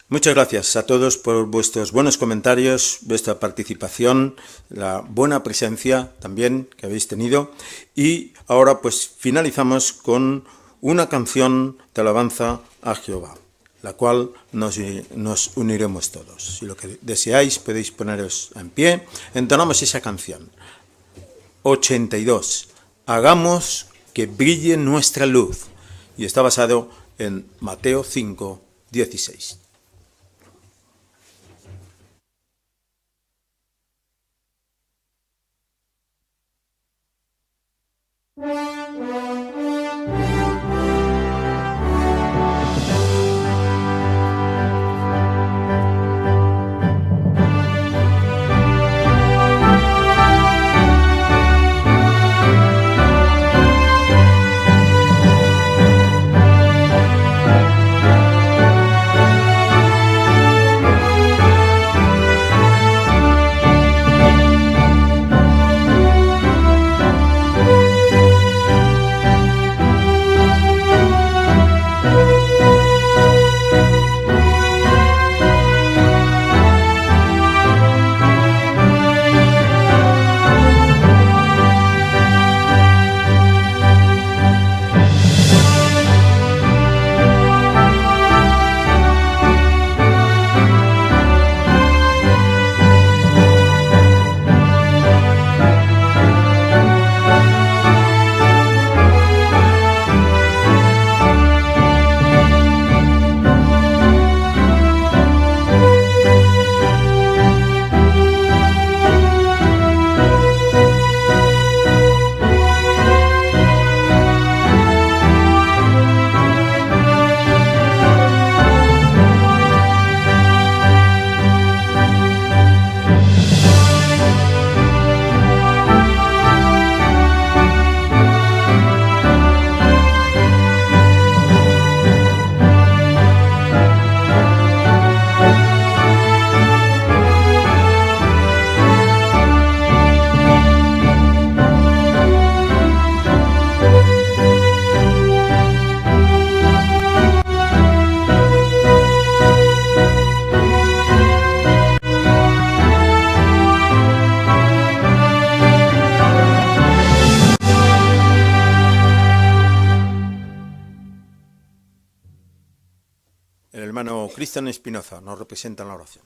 Muchas gracias a todos por vuestros buenos comentarios, vuestra participación, la buena presencia también que habéis tenido. Y ahora pues finalizamos con una canción de alabanza a Jehová, la cual nos uniremos todos. Si lo que deseáis podéis poneros en pie. Entonamos esa canción. 82. Hagamos que brille nuestra luz. Y está basado en Mateo 5, 16. hermano Cristian Espinoza nos representa en la oración.